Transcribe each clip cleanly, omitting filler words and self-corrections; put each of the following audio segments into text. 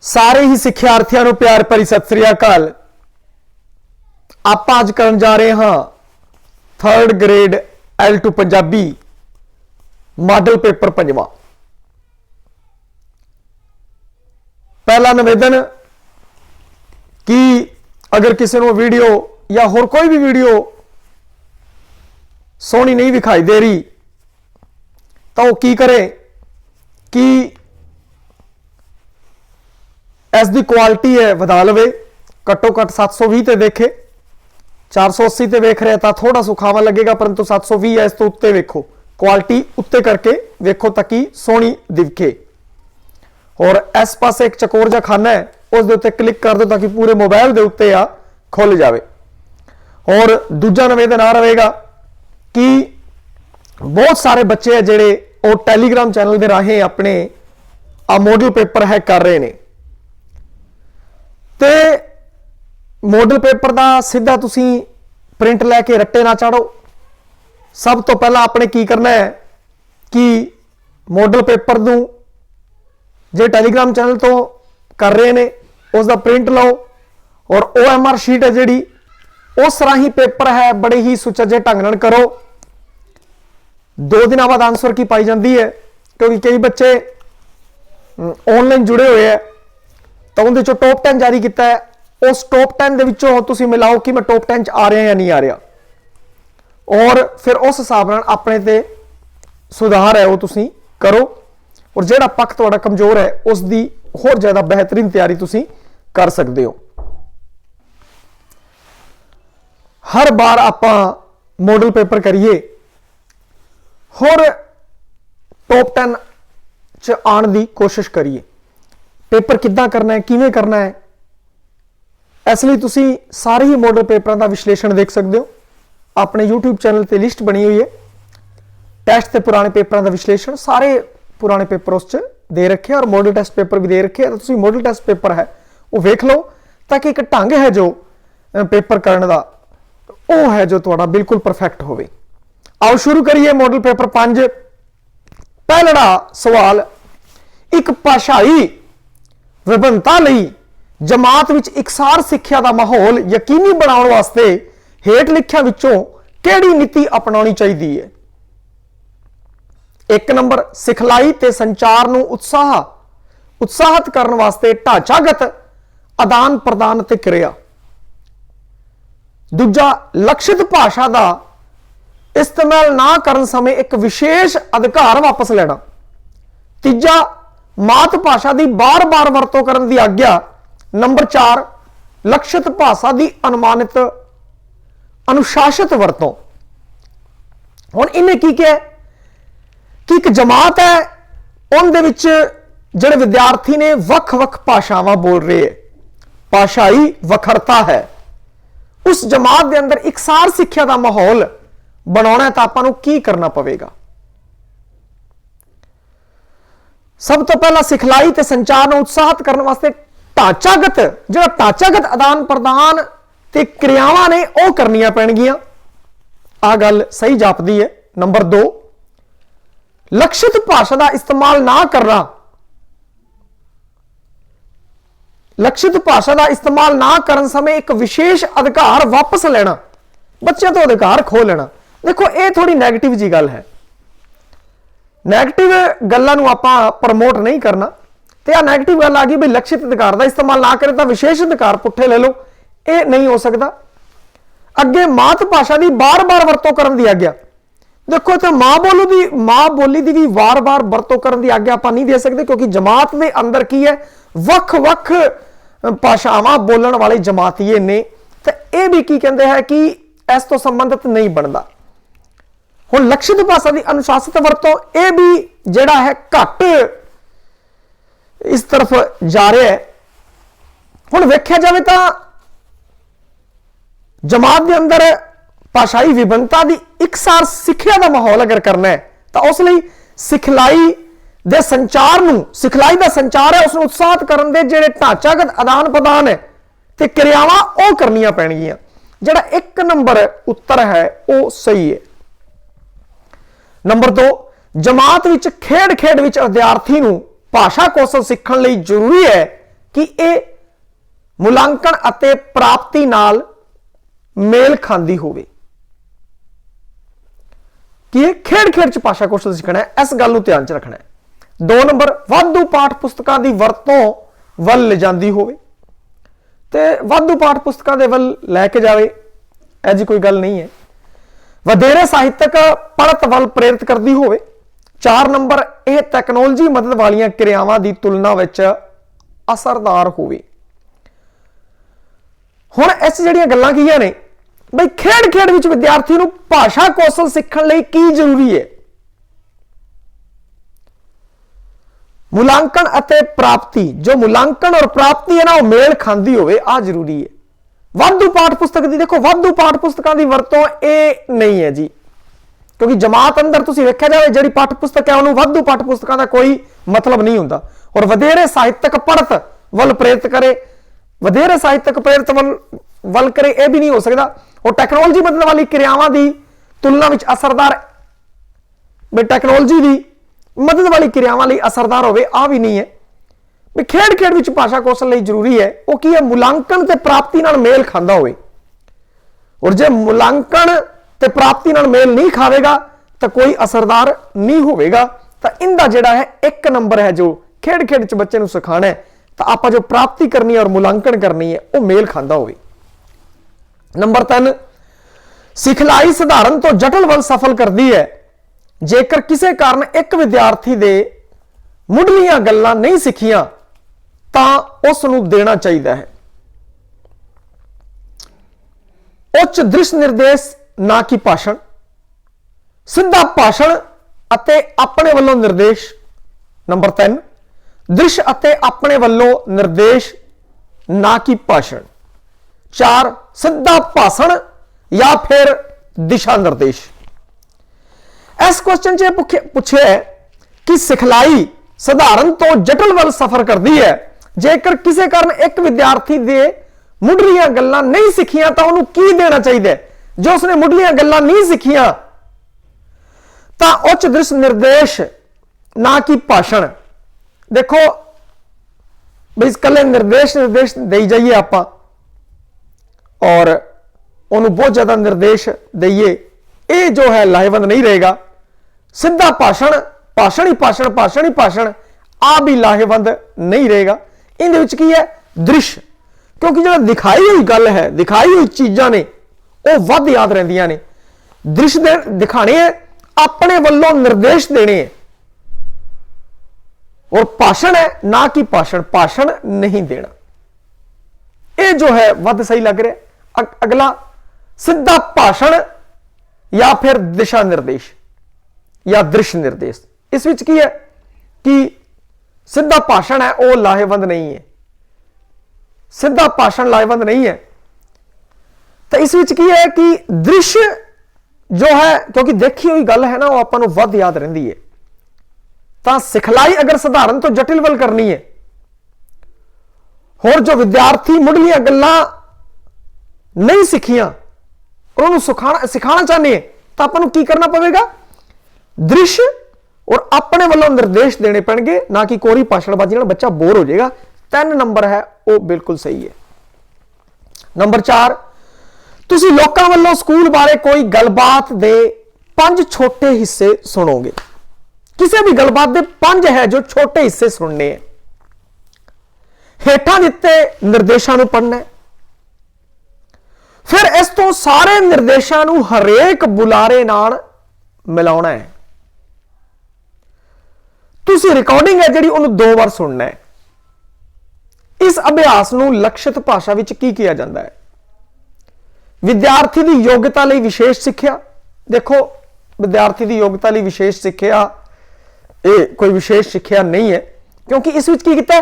सारे ही सिक्ख्यार्थियों को प्यार भरी सत श्री अकाल। आप अज करन जा रहे हां 3rd grade L2 Punjabi model paper 5वां। पहला निवेदन कि अगर किसी को वीडियो या होर कोई भी वीडियो सोहनी नहीं विखाई दे रही तो वह की करे कि इसकी क्वालिटी है वधा लवे, घट्टो घट्ट 720 ते देखे। 480 ते वेख रहे तो थोड़ा सुखावा लगेगा, परंतु 720 है इस तो उत्ते वेखो, क्वालिटी उत्ते करके वेखो ताकि सोहनी दिखे। और इस पास एक चकोर जा खाना है, उस दे उत्ते क्लिक कर दो ताकि पूरे मोबाइल के उत्ते आ खुल जाए। और दूजा निवेदन आ रहेगा कि बहुत सारे बच्चे है जेडे और टैलीग्राम चैनल के राहें अपने आ मॉडल पेपर है कर रहे हैं। ते मॉडल पेपर का सीधा तुसी प्रिंट लैके रट्टे ना चाड़ो। सब तो पहला आपने की करना है कि मॉडल पेपर नूं जे टैलीग्राम चैनल तो कर रहे हैं उसका प्रिंट लो और OMR शीट है जी उस राही पेपर है बड़े ही सुचजे ढंग नाल करो। 2 दिन बाद आंसर की पाई जाती है, क्योंकि कई बच्चे ऑनलाइन जुड़े हुए हैं तो उनके चो टॉप 10 जारी किया है। उस टॉप 10 के विचों तुसी मिलाओ कि मैं टॉप 10 च आ रहा या नहीं आ रहा, और फिर उस हिसाब नाल अपने ते सुधार है वो तुसी करो। और जिहड़ा पक्ष तुहाडा कमजोर है उसकी होर ज़्यादा बेहतरीन तैयारी तुसी कर सकते हो। हर बार आपां मॉडल पेपर करिए होर टॉप 10 च आने की कोशिश करिए। पेपर किद्दां करना है, किवें करना है, इसलिए तुसी सारे ही मॉडल पेपरों का विश्लेषण देख सकते हो। अपने YouTube चैनल पर लिस्ट बनी हुई है, टेस्ट के पुराने पेपरों का विश्लेषण सारे पुराने पेपर उस दे रखे और मॉडल टेस्ट पेपर भी दे रखे हैं। तो तुसी मॉडल टेस्ट पेपर है वो वेख लो ताकि एक ढंग है जो पेपर करने का वो है जो थोड़ा बिल्कुल परफेक्ट हो। आओ शुरू करिए मॉडल पेपर 5। पहला सवाल, एक भाषाई विभिन्नता लई जमात विच इकसार सिक्ख्या का माहौल यकीनी बनाने वास्ते हेठ लिखियां विचों किहड़ी नीति अपनानी चाहिए है। 1 नंबर, सिखलाई ते संचार नूं उत्साहित करने वास्ते ढांचागत आदान प्रदान ते क्रिया। दूजा, लक्षित भाषा का इस्तेमाल ना करन समय एक विशेष अधिकार वापस लेना। तीजा, मात भाषा की बार बार वरतों करने की आग्ञा। नंबर 4, लक्षित भाषा की अनुशासित वरतों। हुण इन्हें की क्या कि एक जमात है उनदे विच जिहड़े विद्यार्थी ने वख-वख भाषावां बोल रहे हैं, भाषाई वखरता है, उस जमात के अंदर इकसार सिक्ख्या का माहौल बनाना है तो आपां नूं की करना पवेगा। सब तो पहला सिखलाई ते संचार नूं उत्साहित करने वास्ते ढांचागत जिहड़ा ढांचागत आदान प्रदान ते क्रियावां ने वो करनियां पैणगियां। आ गल सही जापदी है। नंबर 2, लक्षित भाषा का इस्तेमाल ना करना। लक्षित भाषा का इस्तेमाल ना करन समय एक विशेष अधिकार वापस लेना, बच्चों तो अधिकार खो लेना। देखो ये थोड़ी नैगेटिव जी गल है, नैगेटिव गल्लां नूं आपां प्रमोट नहीं करना। तो यह नैगेटिव गल आ गई भी लक्षित अधिकार का इस्तेमाल ना करे तो विशेष अधिकार पुट्ठे ले लो, ये नहीं हो सकता। अगे मात भाषा की बार बार वरतों करने की आग्ञा। देखो तो मां बोली की भी वार बार वरतों करने की आग्ञा आप नहीं दे सकते, क्योंकि जमात के अंदर की है वख-वख भाषावां बोलण वाले जमातीए ने। तो यह भी की कहते हैं कि इस तो संबंधित नहीं बनता। हुण लक्षित भाषा की अनुशासित वरतों यह भी जिहड़ा है घट इस तरफ जा रहा है। हुण वेख्या जाए तो जमात के अंदर भाषाई विभिन्नता की इकसार सिक्ख्या का माहौल अगर करना है तो उस लई सिखलाई दे संचार नूं, सिखलाई का संचार है उसनूं उत्साहित करन दे जिहड़े ढांचागत आदान प्रदान है ते क्रियावां वो करनियां पैणगियां। जिहड़ा 1 नंबर उत्तर है वो सही है। नंबर 2, जमात विच खेड विच विद्यार्थी नूं भाषा कौशल सीखण लई जरूरी है कि यह ਮੁਲਾਂਕਣ ਅਤੇ ਪ੍ਰਾਪਤੀ ਨਾਲ ਮੇਲ ਖਾਂਦੀ ਹੋਵੇ। कि ਇਹ ਖੇਡ ਚ ਭਾਸ਼ਾ ਕੌਸ਼ਲ ਸਿੱਖਣਾ ਹੈ, ਇਸ ਗੱਲ ਨੂੰ ਧਿਆਨ ਚ ਰੱਖਣਾ ਹੈ। 2 ਨੰਬਰ ਵਾਧੂ ਪਾਠ ਪੁਸਤਕਾਂ ਦੀ ਵਰਤੋਂ ਵੱਲ ਲਿਜਾਂਦੀ ਹੋਵੇ, ਤੇ ਵਾਧੂ ਪਾਠ ਪੁਸਤਕਾਂ ਦੇ ਵੱਲ ਲੈ ਕੇ ਜਾਵੇ, ਇਹ ਜੀ ਕੋਈ ਗੱਲ ਨਹੀਂ ਹੈ। ਵਧੇਰੇ ਸਾਹਿਤਕ ਪੜ੍ਹਤ ਵੱਲ ਪ੍ਰੇਰਿਤ ਕਰਦੀ ਹੋਵੇ। 4 ਨੰਬਰ ਇਹ ਟੈਕਨੋਲੋਜੀ ਮਦਦ ਵਾਲੀਆਂ ਕਿਰਿਆਵਾਂ ਦੀ ਤੁਲਨਾ ਵਿੱਚ ਅਸਰਦਾਰ ਹੋਵੇ। ਹੁਣ ਇਸ ਜਿਹੜੀਆਂ ਗੱਲਾਂ ਕੀਆਂ ਨੇ ਬਈ ਖੇਡ ਵਿੱਚ ਵਿਦਿਆਰਥੀ ਨੂੰ ਭਾਸ਼ਾ ਕੌਸ਼ਲ ਸਿੱਖਣ ਲਈ ਕੀ ਜ਼ਰੂਰੀ ਹੈ? ਮੁਲਾਂਕਣ ਅਤੇ ਪ੍ਰਾਪਤੀ, ਜੋ ਮੁਲਾਂਕਣ ਔਰ ਪ੍ਰਾਪਤੀ ਹੈ ਨਾ, ਉਹ ਮੇਲ ਖਾਂਦੀ ਹੋਵੇ, ਆ ਜ਼ਰੂਰੀ ਹੈ। ਵਾਧੂ ਪਾਠ ਪੁਸਤਕ ਦੀ ਦੇਖੋ, ਵਾਧੂ ਪਾਠ ਪੁਸਤਕਾਂ ਦੀ ਵਰਤੋਂ ਇਹ ਨਹੀਂ ਹੈ ਜੀ, ਕਿਉਂਕਿ ਜਮਾਤ ਅੰਦਰ ਤੁਸੀਂ ਵੇਖਿਆ ਜਾਵੇ ਜਿਹੜੀ ਪਾਠ ਪੁਸਤਕ ਹੈ ਉਹਨੂੰ ਵਾਧੂ ਪਾਠ ਪੁਸਤਕਾਂ ਦਾ ਕੋਈ ਮਤਲਬ ਨਹੀਂ ਹੁੰਦਾ। ਔਰ ਵਧੇਰੇ ਸਾਹਿਤਕ ਪੜ੍ਹਤ ਵੱਲ ਪ੍ਰੇਰਿਤ ਕਰੇ, ਵਧੇਰੇ ਸਾਹਿਤਕ ਪ੍ਰੇਰਿਤ ਵੱਲ ਕਰੇ, ਇਹ ਵੀ ਨਹੀਂ ਹੋ ਸਕਦਾ। और टैक्नोलॉजी मदद वाली क्रियावां की तुलना में असरदार, टैक्नोलॉजी की मदद वाली क्रियावां लिए असरदार होवे, आ भी नहीं है। भी खेड विच भाषा कौशल लिए जरूरी है वो की है, मुलांकन ते प्राप्ति नाल मेल खांदा होवे। और जे मुलांकन ते प्राप्ति नाल मेल नहीं खावेगा तो कोई असरदार नहीं होवेगा। तो इनका जिहड़ा है 1 नंबर है जो खेड च बच्चे नूं सिखाना है, तो आपां जो प्राप्ति करनी है और मुलांकन करनी है वो मेल खांदा होवे। नंबर 3 सिखलाई सधारण तो जटिल ਵੱਲ सफल करती है। जेकर किसी कारण एक विद्यार्थी दे मुढ़लियां गल्लां नहीं सिखियां तां उस नूं देना चाहिए है उच्च दृश्य निर्देश, ना कि भाषण। सीधा भाषण अते अपने वालों निर्देश। नंबर 3 दृश्य अते अपने वालों निर्देश, ना कि भाषण। 4 सीधा भाषण या फिर दिशा निर्देश। इस क्वेश्चन च पूछे है कि सिखलाई सधारण तो जटिल ਵੱਲ सफर करती है। जेकर किसी कारण एक विद्यार्थी दे मुढ़लियां गल्लां नहीं सिखियां तो उन्होंने की देना चाहिए? जो उसने मुढ़लियां गल्लां नहीं सिखियां तो उच्च दृश्य निर्देश, ना कि भाषण। देखो भाई कले निर्देश दे जाइए आपां और उन्होंने बहुत ज्यादा निर्देश दईए, ये जो है लाहेवंद नहीं रहेगा। सीधा भाषण, भाषण ही भाषण, भाषण ही भाषण, आ भी लाहेवंद नहीं रहेगा। इन की है दृश्य, क्योंकि जो दिखाई हुई गल है, दिखाई हुई चीज़ां ने वो वध याद रहिंदियां ने। दृश्य दिखाने है, अपने वालों निर्देश देने हैं। और भाषण है, ना कि भाषण, भाषण नहीं देना। ये जो है वध सही लग रहा है। अगला सीधा भाषण या फिर दिशा निर्देश या दृश्य निर्देश। इस विच की है कि सीधा भाषण है वो लाहेवंद नहीं है, सीधा भाषण लाहेवंद नहीं है। तो इस विच की है कि दृश्य जो है, क्योंकि देखी हुई गल है ना वो आपां नूं वध याद रहिंदी है। तो सिखलाई अगर सधारण तो जटिल वल करनी है, और जो विद्यार्थी मुढ़लियां गल्लां नहीं सिखियां और उन्होंने सिखाना चाहते हैं तो आपको की करना पवेगा? दृश्य और अपने वालों निर्देश देने पड़ेंगे, ना कि कोरी भाषणबाजी नाल बच्चा बोर हो जाएगा। 3 नंबर है वो बिल्कुल सही है। नंबर 4 तुसी लोकां वालों स्कूल बारे कोई गलबात दे 5 छोटे हिस्से सुनोगे। किसी भी गलबात दे 5 है जो छोटे हिस्से सुनने हैं। हेठां दिते निर्देशों नूं पढ़ना है, फिर इस तो सारे निर्देशों नूं हरेक बुलारे नाल मिलाउणा है। तुसी रिकॉर्डिंग है जिहड़ी उहनूं 2 बार सुनना है। इस अभ्यास नूं लक्षित भाषा विच की किया जाता है? विद्यार्थी की योग्यता लई विशेष सिक्ख्या। देखो विद्यार्थी की योग्यता लई विशेष सिक्ख्या ये कोई विशेष सिक्ख्या नहीं है, क्योंकि इस विच की कीता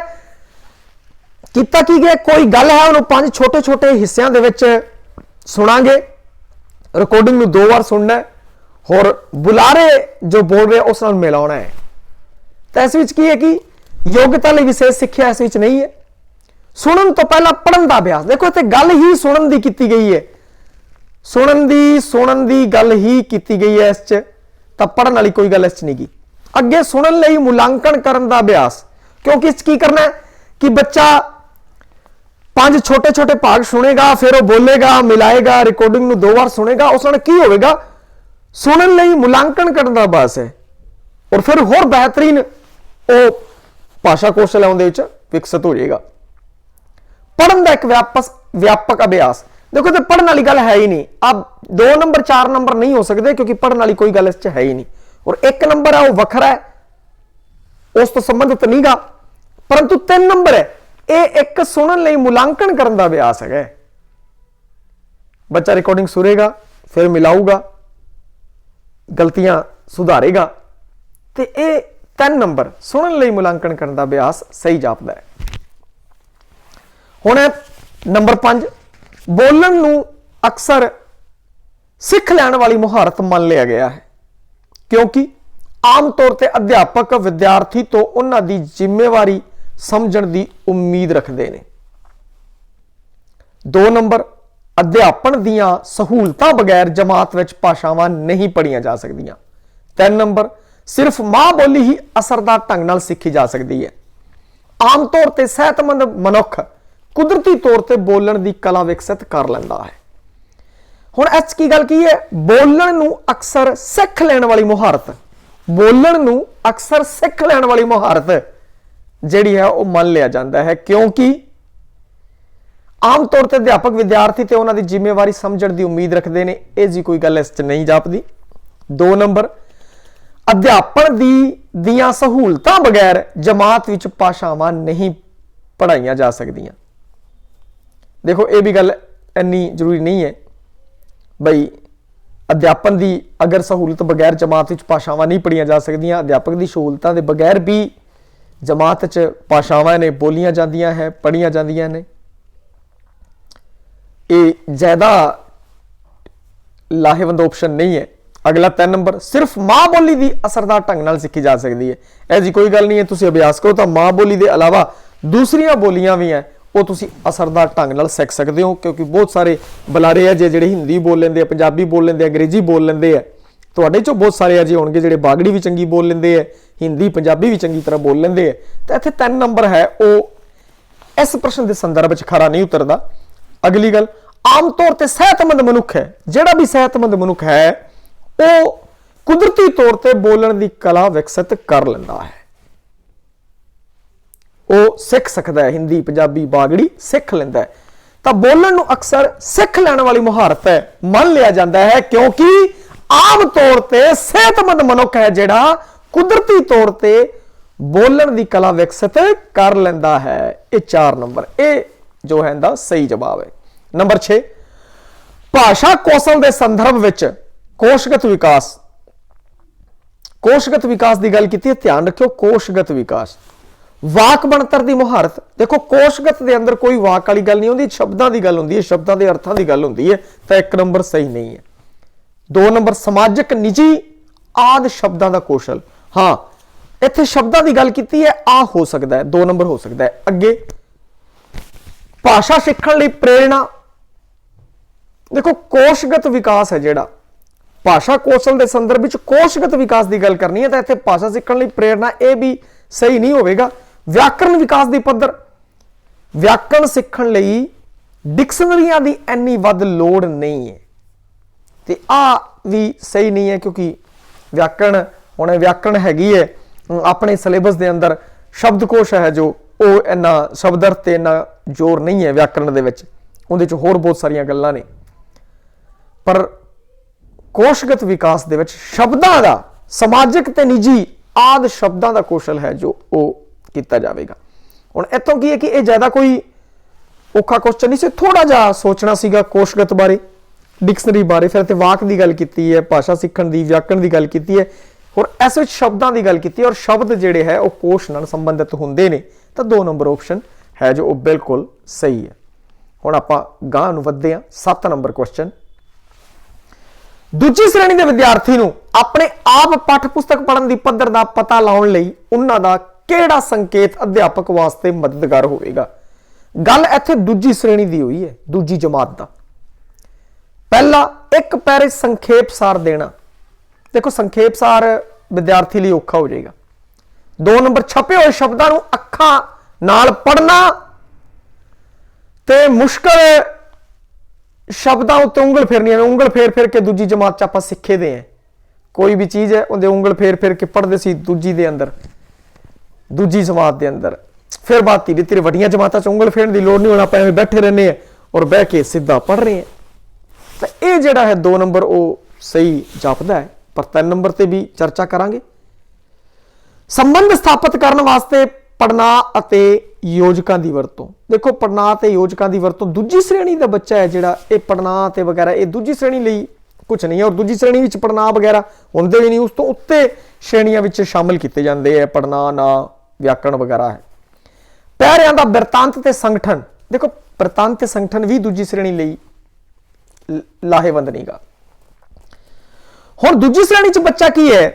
की गया, कोई गल है उन्होंने 5 छोटे छोटे हिस्सों दे विच सुनांगे, रिकॉर्डिंग में 2 बार सुनना है और बुलारे जो बोल रहे उस नाल मिलाना है। तो इस विच की है कि योग्यता लई विशेष सिक्ख्या इस विच नहीं है। सुनन तो पहला पढ़न का अभ्यास। देखो इत्थे गल ही सुनन दी कीती गई है, सुनन दी गल ही कीती गई है इस च, तां पढ़न वाली कोई गल इस च नहीं की। अगे सुनन लई मुलांकन करन दा अभ्यास, क्योंकि इस की करना है कि बच्चा 5 छोटे छोटे भाग सुनेगा, फिर वो बोलेगा, मिलाएगा, रिकॉर्डिंग में 2 बार सुनेगा, उस नाल की होवेगा, सुनने लई मुलांकन करने का अभ्यास है और फिर होर बेहतरीन वो भाषा कौशल है उहदे विच विकसित हो जाएगा। पढ़न का एक व्यापक अभ्यास, देखो तो पढ़ने वाली गल है ही नहीं। अब 2 नंबर 4 नंबर नहीं हो सकते क्योंकि पढ़ने वाली कोई गल इस है ही नहीं, और 1 नंबर है वो वखरा है, उस तो संबंधित नहीं गा, परंतु 3 नंबर है ये एक सुनने लई मुलांकन करने का अभ्यास है। बच्चा रिकॉर्डिंग सुनेगा, फिर मिलाऊगा, गलतियां सुधारेगा, तो ये 3 नंबर सुनने लई मुलांकन करने का अभ्यास सही जापदा है। हुण नंबर 5 बोलण नूं अक्सर सिख लैण वाली मुहारत मान लिया गया है क्योंकि आम तौर पर अध्यापक विद्यार्थी तो उन्हां दी जिम्मेवारी समझण दी उम्मीद रखते हैं। 2 नंबर अध्यापन दियां सहूलतां बगैर जमात विच भाषावां नहीं पढ़ियां जा सकदियां। 3 नंबर सिर्फ मां बोली ही असरदार ढंग नाल सीखी जा सकती है। आम तौर पर सेहतमंद मनुख कुदरती तौर पर बोलण दी कला विकसित कर लैंदा है। हुण इस की गल की है, बोलण नूं अक्सर सिख लैण वाली मुहारत, बोलण नूं अक्सर सिख लैण वाली मुहारत जिहड़ी है वह मान लिया जाता है क्योंकि आम तौर पर अध्यापक विद्यार्थी ते उन्हां दी जिम्मेवारी समझण दी उम्मीद रखते हैं। ये जी कोई गल इस नहीं जापदी। 2 नंबर अध्यापन दियां सहूलतां बगैर जमात विच भाषावां नहीं पढ़ाईयां जा सकदियां। देखो ये भी गल इन्नी जरूरी नहीं है बई अध्यापन की अगर सहूलत बगैर जमात विच भाषावां नहीं पढ़ियां जा सकदियां, अध्यापक की सहूलतां दे बगैर भी जमात च भाषावां ने बोलियां जांदियां है, पढ़ियां जांदियां ने। ये ज्यादा लाहेवंद ऑप्शन नहीं है। अगला 3 नंबर सिर्फ मां बोली की असरदार ढंग नाल सीखी जा सकती है। ऐसी कोई गल नहीं है, तुसीं अभ्यास करो तो मां बोली के अलावा दूसरियां बोलियां भी हैं वो तुसीं असरदार ढंग नाल सीख सकते हो क्योंकि बहुत सारे बुलारे है जिहड़े हिंदी बोल लेंदे, पंजाबी बोल लेंदे, अंग्रेजी बोल लेंदे है। तुहाडे चों बहुत सारे अजे होणगे जिहड़े बागड़ी भी चंगी बोल लेंदे है, हिंदी पंजाबी भी चंगी तरह बोल लेंदे है। तो इत्थे 3 नंबर है वो इस प्रश्न के संदर्भ में खरा नहीं उतरदा। अगली गल आम तौर पर सेहतमंद मनुख है, जिहड़ा भी सेहतमंद मनुख है वो कुदरती तौर पर बोलण की कला विकसित कर लैंदा है, वो सीख सकता है, हिंदी पंजाबी बागड़ी सीख लैंदा है। तो बोलण नूं अक्सर सीख लैण वाली मुहारत है मान लिया जाता है क्योंकि आम तौर पर सेहतमंद मनुख है जिहड़ा कुदरती तौर पर बोलण की कला विकसित कर लैंदा है। ये 4 नंबर ये जो है इहदा सही जवाब है। नंबर 6 भाषा कौशल के संदर्भ विच कोशगत विकास, कोशगत विकास की गल की, ध्यान रखियो कोशगत विकास, वाक बनतर की मुहारत। देखो कोशगत के अंदर कोई वाक वाली गल नहीं होती, शब्दों की गल होती है, शब्दों के अर्थों की गल होती है, तो 1 नंबर सही नहीं है। 2 नंबर समाजिक निजी आदि शब्दों का कौशल, हाँ इत्थे शब्दों की गल की है, आ हो सकता है 2 नंबर हो सकता है। अगे भाषा सीखण लई प्रेरणा, देखो कोशगत विकास है जिहड़ा भाषा कौशल के संदर्भ में कोशगत विकास की गल करनी है तो इत्थे भाषा सीखण लई प्रेरणा ये भी सही नहीं होगा। व्याकरण विकास की पद्धर, व्याकरण सीखण लई डिक्शनरियां की इन्नी वध लोड़ नहीं है, तो आ भी सही नहीं है क्योंकि व्याकरण हुण व्याकरण हैगी है अपने सिलेबस के अंदर शब्दकोश है जो वो इन्ना शब्द अर्थ ते इन्ना जोर नहीं है व्याकरण दे विच, उहदे च होर बहुत सारियां गल्लां ने, पर कोशगत विकास दे विच शब्दां दा समाजिक ते निजी आदि शब्दों का कौशल है जो वो किया जाएगा। हुण इत्थों की है कि यह ज्यादा कोई औखा क्वेश्चन नहीं से, थोड़ा जा सोचना सीगा कोशगत बारे, डिक्शनरी बारे, फिर वाक की गल की है, भाषा सीखण दी, व्याकरण की गल की है, और इस विच शब्दों की गल की और शब्द जिहड़े है वो कोश नाल संबंधित हुंदे ने, तो 2 नंबर ऑप्शन है जो बिल्कुल सही है। हुण आपां गांह नूं वधदे हां। 7 नंबर क्वेश्चन, दूजी श्रेणी के विद्यार्थी नूं अपने आप पाठ पुस्तक पढ़न की पद्धर का पता लाउण लई उन्हां दा किहड़ा संकेत अध्यापक वास्ते मददगार होवेगा। गल इत्थे दूजी श्रेणी की हुई है, दूजी जमात का। पहला एक पैरे संखेप सार देना, देखो संखेप सार विद्यार्थी लिए औखा हो जाएगा। 2 नंबर छपे हुए शब्दों को अखां नाल पढ़ना, ਤੇ ਮੁਸ਼ਕਲ ਸ਼ਬਦਾਂ ਉੱਤੇ ਉਂਗਲ ਫੇਰਨੀ ਹੈ। ਉਂਗਲ ਫੇਰ ਫੇਰ ਕੇ ਦੂਜੀ ਜਮਾਤ 'ਚ ਆਪਾਂ ਸਿੱਖੇ ਦੇ ਆ। ਕੋਈ ਵੀ ਚੀਜ਼ ਹੈ ਉਹਦੇ ਉਂਗਲ ਫੇਰ ਫੇਰ ਕੇ ਪੜ੍ਹਦੇ ਸੀ ਦੂਜੀ ਦੇ ਅੰਦਰ, ਦੂਜੀ ਜਮਾਤ ਦੇ ਅੰਦਰ। ਫਿਰ ਬਾਅਦ ਧੀਰੇ ਧੀਰੇ ਵੱਡੀਆਂ ਜਮਾਤਾਂ 'ਚ ਉਂਗਲ ਫੇਰਨ ਦੀ ਲੋੜ ਨਹੀਂ, ਹੁਣ ਆਪਾਂ ਐਵੇਂ ਬੈਠੇ ਰਹਿੰਦੇ ਆ ਔਰ ਬਹਿ ਕੇ ਸਿੱਧਾ ਪੜ੍ਹ ਰਹੇ ਆ। ਤਾਂ ਇਹ ਜਿਹੜਾ ਹੈ 2 ਨੰਬਰ ਉਹ ਸਹੀ ਜਾਪਦਾ ਹੈ। ਪਰ 3 ਨੰਬਰ ਤੇ ਵੀ ਚਰਚਾ ਕਰਾਂਗੇ। ਸੰਬੰਧ ਸਥਾਪਿਤ ਕਰਨ ਵਾਸਤੇ ਪੜ੍ਹਨਾਂਵ ਅਤੇ ਯੋਜਕਾਂ ਦੀ ਵਰਤੋਂ। ਦੇਖੋ ਪੜ੍ਹਨਾਂਵ ਤੇ ਯੋਜਕਾਂ ਦੀ ਵਰਤੋਂ, ਦੂਜੀ ਸ਼੍ਰੇਣੀ ਦਾ ਬੱਚਾ ਹੈ ਜਿਹੜਾ, ਇਹ ਪੜ੍ਹਨਾਂਵ ਤੇ ਵਗੈਰਾ ਇਹ ਦੂਜੀ ਸ਼੍ਰੇਣੀ ਲਈ ਕੁਝ ਨਹੀਂ ਹੈ। ਔਰ ਦੂਜੀ ਸ਼੍ਰੇਣੀ ਵਿੱਚ ਪੜ੍ਹਨਾਂਵ ਵਗੈਰਾ ਹੁੰਦੇ ਵੀ ਨਹੀਂ, ਉਸ ਤੋਂ ਉੱਤੇ ਸ਼੍ਰੇਣੀਆਂ ਵਿੱਚ ਸ਼ਾਮਿਲ ਕੀਤੇ ਜਾਂਦੇ ਹੈ ਪੜ੍ਹਨਾਂਵ, ਨਾ ਵਿਆਕਰਣ ਵਗੈਰਾ ਹੈ। ਪੈਰਿਆਂ ਦਾ ਬਿਰਤਾਂਤ ਤੇ ਸੰਗਠਨ। ਦੇਖੋ ਬਿਰਤਾਂਤ ਤੇ ਸੰਗਠਨ ਵੀ ਦੂਜੀ ਸ਼੍ਰੇਣੀ ਲਈ ਲਾਹੇਵੰਦ ਨਹੀਂਗਾ। ਹੁਣ ਦੂਜੀ ਸ਼੍ਰੇਣੀ 'ਚ ਬੱਚਾ ਕੀ ਹੈ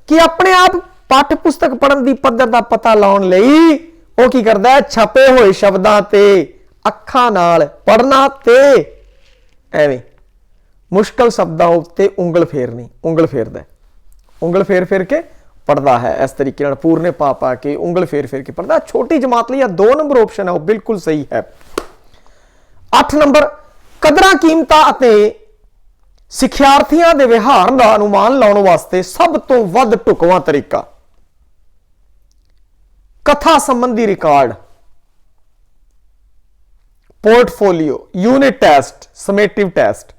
ਕਿ ਆਪਣੇ ਆਪ ਪਾਠ ਪੁਸਤਕ ਪੜ੍ਹਨ ਦੀ ਪੱਧਰ ਦਾ ਪਤਾ ਲਾਉਣ ਲਈ ਉਹ ਕੀ ਕਰਦਾ ਹੈ, ਛਪੇ ਹੋਏ ਸ਼ਬਦਾਂ ਤੇ ਅੱਖਾਂ ਨਾਲ ਪੜ੍ਹਨਾ ਤੇ ਐਵੇਂ ਮੁਸ਼ਕਲ ਸ਼ਬਦਾਂ ਉੱਤੇ ਉਂਗਲ ਫੇਰਨੀ, ਉਂਗਲ ਫੇਰਦਾ, ਉਂਗਲ ਫੇਰ ਫੇਰ ਕੇ ਪੜ੍ਹਦਾ ਹੈ। ਇਸ ਤਰੀਕੇ ਨਾਲ ਪੂਰਨੇ ਪਾ ਪਾ ਕੇ ਉਂਗਲ ਫੇਰ ਫੇਰ ਕੇ ਪੜ੍ਹਦਾ। ਛੋਟੀ ਜਮਾਤ ਲਈ 2 ਨੰਬਰ ਆਪਸ਼ਨ ਹੈ ਉਹ ਬਿਲਕੁਲ ਸਹੀ ਹੈ। 8 ਨੰਬਰ ਕਦਰਾਂ ਕੀਮਤਾਂ ਅਤੇ ਸਿੱਖਿਆਰਥੀਆਂ ਦੇ ਵਿਹਾਰ ਦਾ ਅਨੁਮਾਨ ਲਾਉਣ ਵਾਸਤੇ ਸਭ ਤੋਂ ਵੱਧ ਢੁਕਵਾਂ ਤਰੀਕਾ ਕਥਾ ਸੰਬੰਧੀ record, portfolio, unit test, summative test.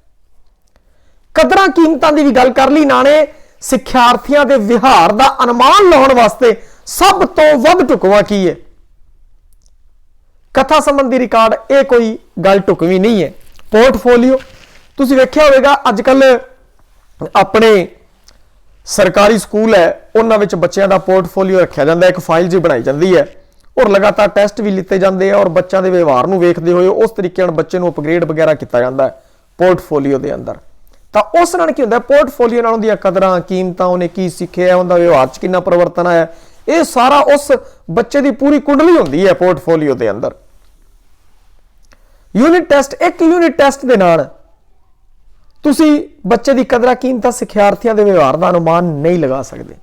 ਕਦਰਾਂ ਕੀਮਤਾਂ ਦੀ ਵੀ ਗੱਲ ਕਰ ਲਈ ਇਹਨਾਂ ਨੇ। ਸਿੱਖਿਆਰਥੀਆਂ ਦੇ ਵਿਹਾਰ ਦਾ ਅਨੁਮਾਨ ਲਾਉਣ ਵਾਸਤੇ ਸਭ ਤੋਂ ਵੱਧ ਢੁਕਵਾਂ ਕੀ ਹੈ? ਕਥਾ ਸੰਬੰਧੀ ਰਿਕਾਰਡ। ਇਹ ਕੋਈ ਗੱਲ ਢੁਕਵੀਂ ਨਹੀਂ ਹੈ। ਪੋਰਟਫੋਲੀਓ ਤੁਸੀਂ ਵੇਖਿਆ ਹੋਵੇਗਾ ਅੱਜ ਕੱਲ ਆਪਣੇ ਸਰਕਾਰੀ ਸਕੂਲ ਹੈ ਉਹਨਾਂ ਵਿੱਚ ਬੱਚਿਆਂ ਦਾ ਪੋਰਟਫੋਲੀਓ ਰੱਖਿਆ ਜਾਂਦਾ, ਇੱਕ ਫਾਈਲ ਜੀ ਬਣਾਈ ਜਾਂਦੀ ਹੈ ਔਰ ਲਗਾਤਾਰ ਟੈਸਟ ਵੀ ਲਿੱਤੇ ਜਾਂਦੇ ਆ ਔਰ ਬੱਚਿਆਂ ਦੇ ਵਿਵਹਾਰ ਨੂੰ ਵੇਖਦੇ ਹੋਏ ਉਸ ਤਰੀਕੇ ਨਾਲ ਬੱਚੇ ਨੂੰ ਅਪਗ੍ਰੇਡ ਵਗੈਰਾ ਕੀਤਾ ਜਾਂਦਾ ਹੈ ਪੋਰਟਫੋਲੀਓ ਦੇ ਅੰਦਰ। ਤਾਂ ਉਸ ਨਾਲ ਕੀ ਹੁੰਦਾ, ਪੋਰਟਫੋਲੀਓ ਨਾਲ ਉਹਦੀਆਂ ਕਦਰਾਂ ਕੀਮਤਾਂ, ਉਹਨੇ ਕੀ ਸਿੱਖਿਆ, ਉਹਦਾ ਵਿਵਹਾਰ 'ਚ ਕਿੰਨਾ ਪਰਿਵਰਤਨ ਆਇਆ, ਇਹ ਸਾਰਾ ਉਸ ਬੱਚੇ ਦੀ ਪੂਰੀ ਕੁੰਡਲੀ ਹੁੰਦੀ ਹੈ ਪੋਰਟਫੋਲੀਓ ਦੇ ਅੰਦਰ। ਯੂਨਿਟ ਟੈਸਟ, ਇੱਕ ਯੂਨਿਟ ਟੈਸਟ ਦੇ ਨਾਲ ਤੁਸੀਂ ਬੱਚੇ ਦੀ ਕਦਰਾਂ ਕੀਮਤਾਂ, ਸਿੱਖਿਆਰਥੀਆਂ ਦੇ ਵਿਵਹਾਰ ਦਾ ਅਨੁਮਾਨ ਨਹੀਂ ਲਗਾ ਸਕਦੇ।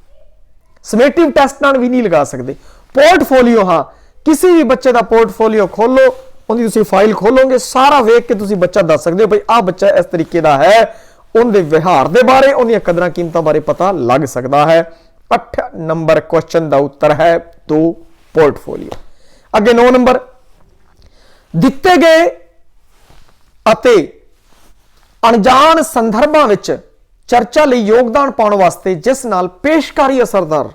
ਸਮੇਟਿਵ ਟੈਸਟ ਨਾਲ ਵੀ ਨਹੀਂ ਲਗਾ ਸਕਦੇ। ਪੋਰਟਫੋਲੀਓ, ਹਾਂ, ਕਿਸੇ ਵੀ ਬੱਚੇ ਦਾ ਪੋਰਟਫੋਲੀਓ ਖੋਲੋ, ਉਹਦੀ ਤੁਸੀਂ ਫਾਈਲ ਖੋਲੋਗੇ, ਸਾਰਾ ਵੇਖ ਕੇ ਤੁਸੀਂ ਬੱਚਾ ਦੱਸ ਸਕਦੇ ਹੋ ਭਈ ਆਹ ਬੱਚਾ ਇਸ ਤਰੀਕੇ ਦਾ ਹੈ, ਉਹਦੇ ਵਿਹਾਰ ਦੇ ਬਾਰੇ, ਉਹਦੀਆਂ ਕਦਰਾਂ ਕੀਮਤਾਂ ਬਾਰੇ ਪਤਾ ਲੱਗ ਸਕਦਾ ਹੈ। 8 ਨੰਬਰ ਕੁਐਸਚਨ ਦਾ ਉੱਤਰ ਹੈ 2 ਪੋਰਟਫੋਲੀਓ। ਅੱਗੇ 9 ਨੰਬਰ ਦਿੱਤੇ ਗਏ ਅਤੇ ਅਣਜਾਣ ਸੰਦਰਭਾਂ ਵਿੱਚ ਚਰਚਾ ਲਈ ਯੋਗਦਾਨ ਪਾਉਣ ਵਾਸਤੇ ਜਿਸ ਨਾਲ ਪੇਸ਼ਕਾਰੀ ਅਸਰਦਾਰ,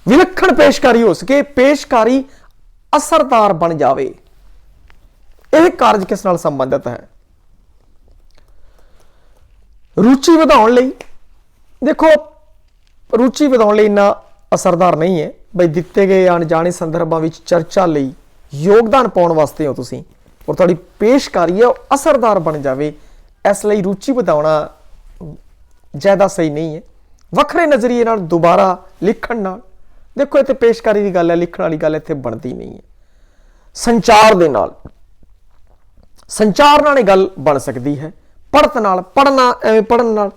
ਵਿਲੱਖਣ ਪੇਸ਼ਕਾਰੀ ਹੋ ਸਕੇ, ਪੇਸ਼ਕਾਰੀ ਅਸਰਦਾਰ ਬਣ ਜਾਵੇ, ਇਹ ਕਾਰਜ ਕਿਸ ਨਾਲ ਸੰਬੰਧਿਤ ਹੈ? ਰੁਚੀ ਵਧਾਉਣ ਲਈ। ਦੇਖੋ ਰੁਚੀ ਵਧਾਉਣ ਲਈ ਇੰਨਾ ਅਸਰਦਾਰ ਨਹੀਂ ਹੈ ਬਈ ਦਿੱਤੇ ਗਏ ਅਣਜਾਣੇ ਸੰਦਰਭਾਂ ਵਿੱਚ ਚਰਚਾ ਲਈ ਯੋਗਦਾਨ ਪਾਉਣ ਵਾਸਤੇ ਹੋ ਤੁਸੀਂ ਔਰ ਤੁਹਾਡੀ ਪੇਸ਼ਕਾਰੀ ਹੈ ਉਹ ਅਸਰਦਾਰ ਬਣ ਜਾਵੇ, ਇਸ ਲਈ ਰੁਚੀ ਵਧਾਉਣਾ ਜ਼ਿਆਦਾ ਸਹੀ ਨਹੀਂ ਹੈ। ਵੱਖਰੇ ਨਜ਼ਰੀਏ ਨਾਲ ਦੁਬਾਰਾ ਲਿਖਣ ਨਾਲ, ਦੇਖੋ ਇੱਥੇ ਪੇਸ਼ਕਾਰੀ ਦੀ ਗੱਲ ਹੈ, ਲਿਖਣ ਵਾਲੀ ਗੱਲ ਇੱਥੇ ਬਣਦੀ ਨਹੀਂ ਹੈ। ਸੰਚਾਰ ਦੇ ਨਾਲ, ਸੰਚਾਰ ਨਾਲ ਇਹ ਗੱਲ ਬਣ ਸਕਦੀ ਹੈ। ਪੜ੍ਹਤ ਨਾਲ, ਪੜ੍ਹਨਾ, ਐਵੇਂ ਪੜ੍ਹਨ ਨਾਲ।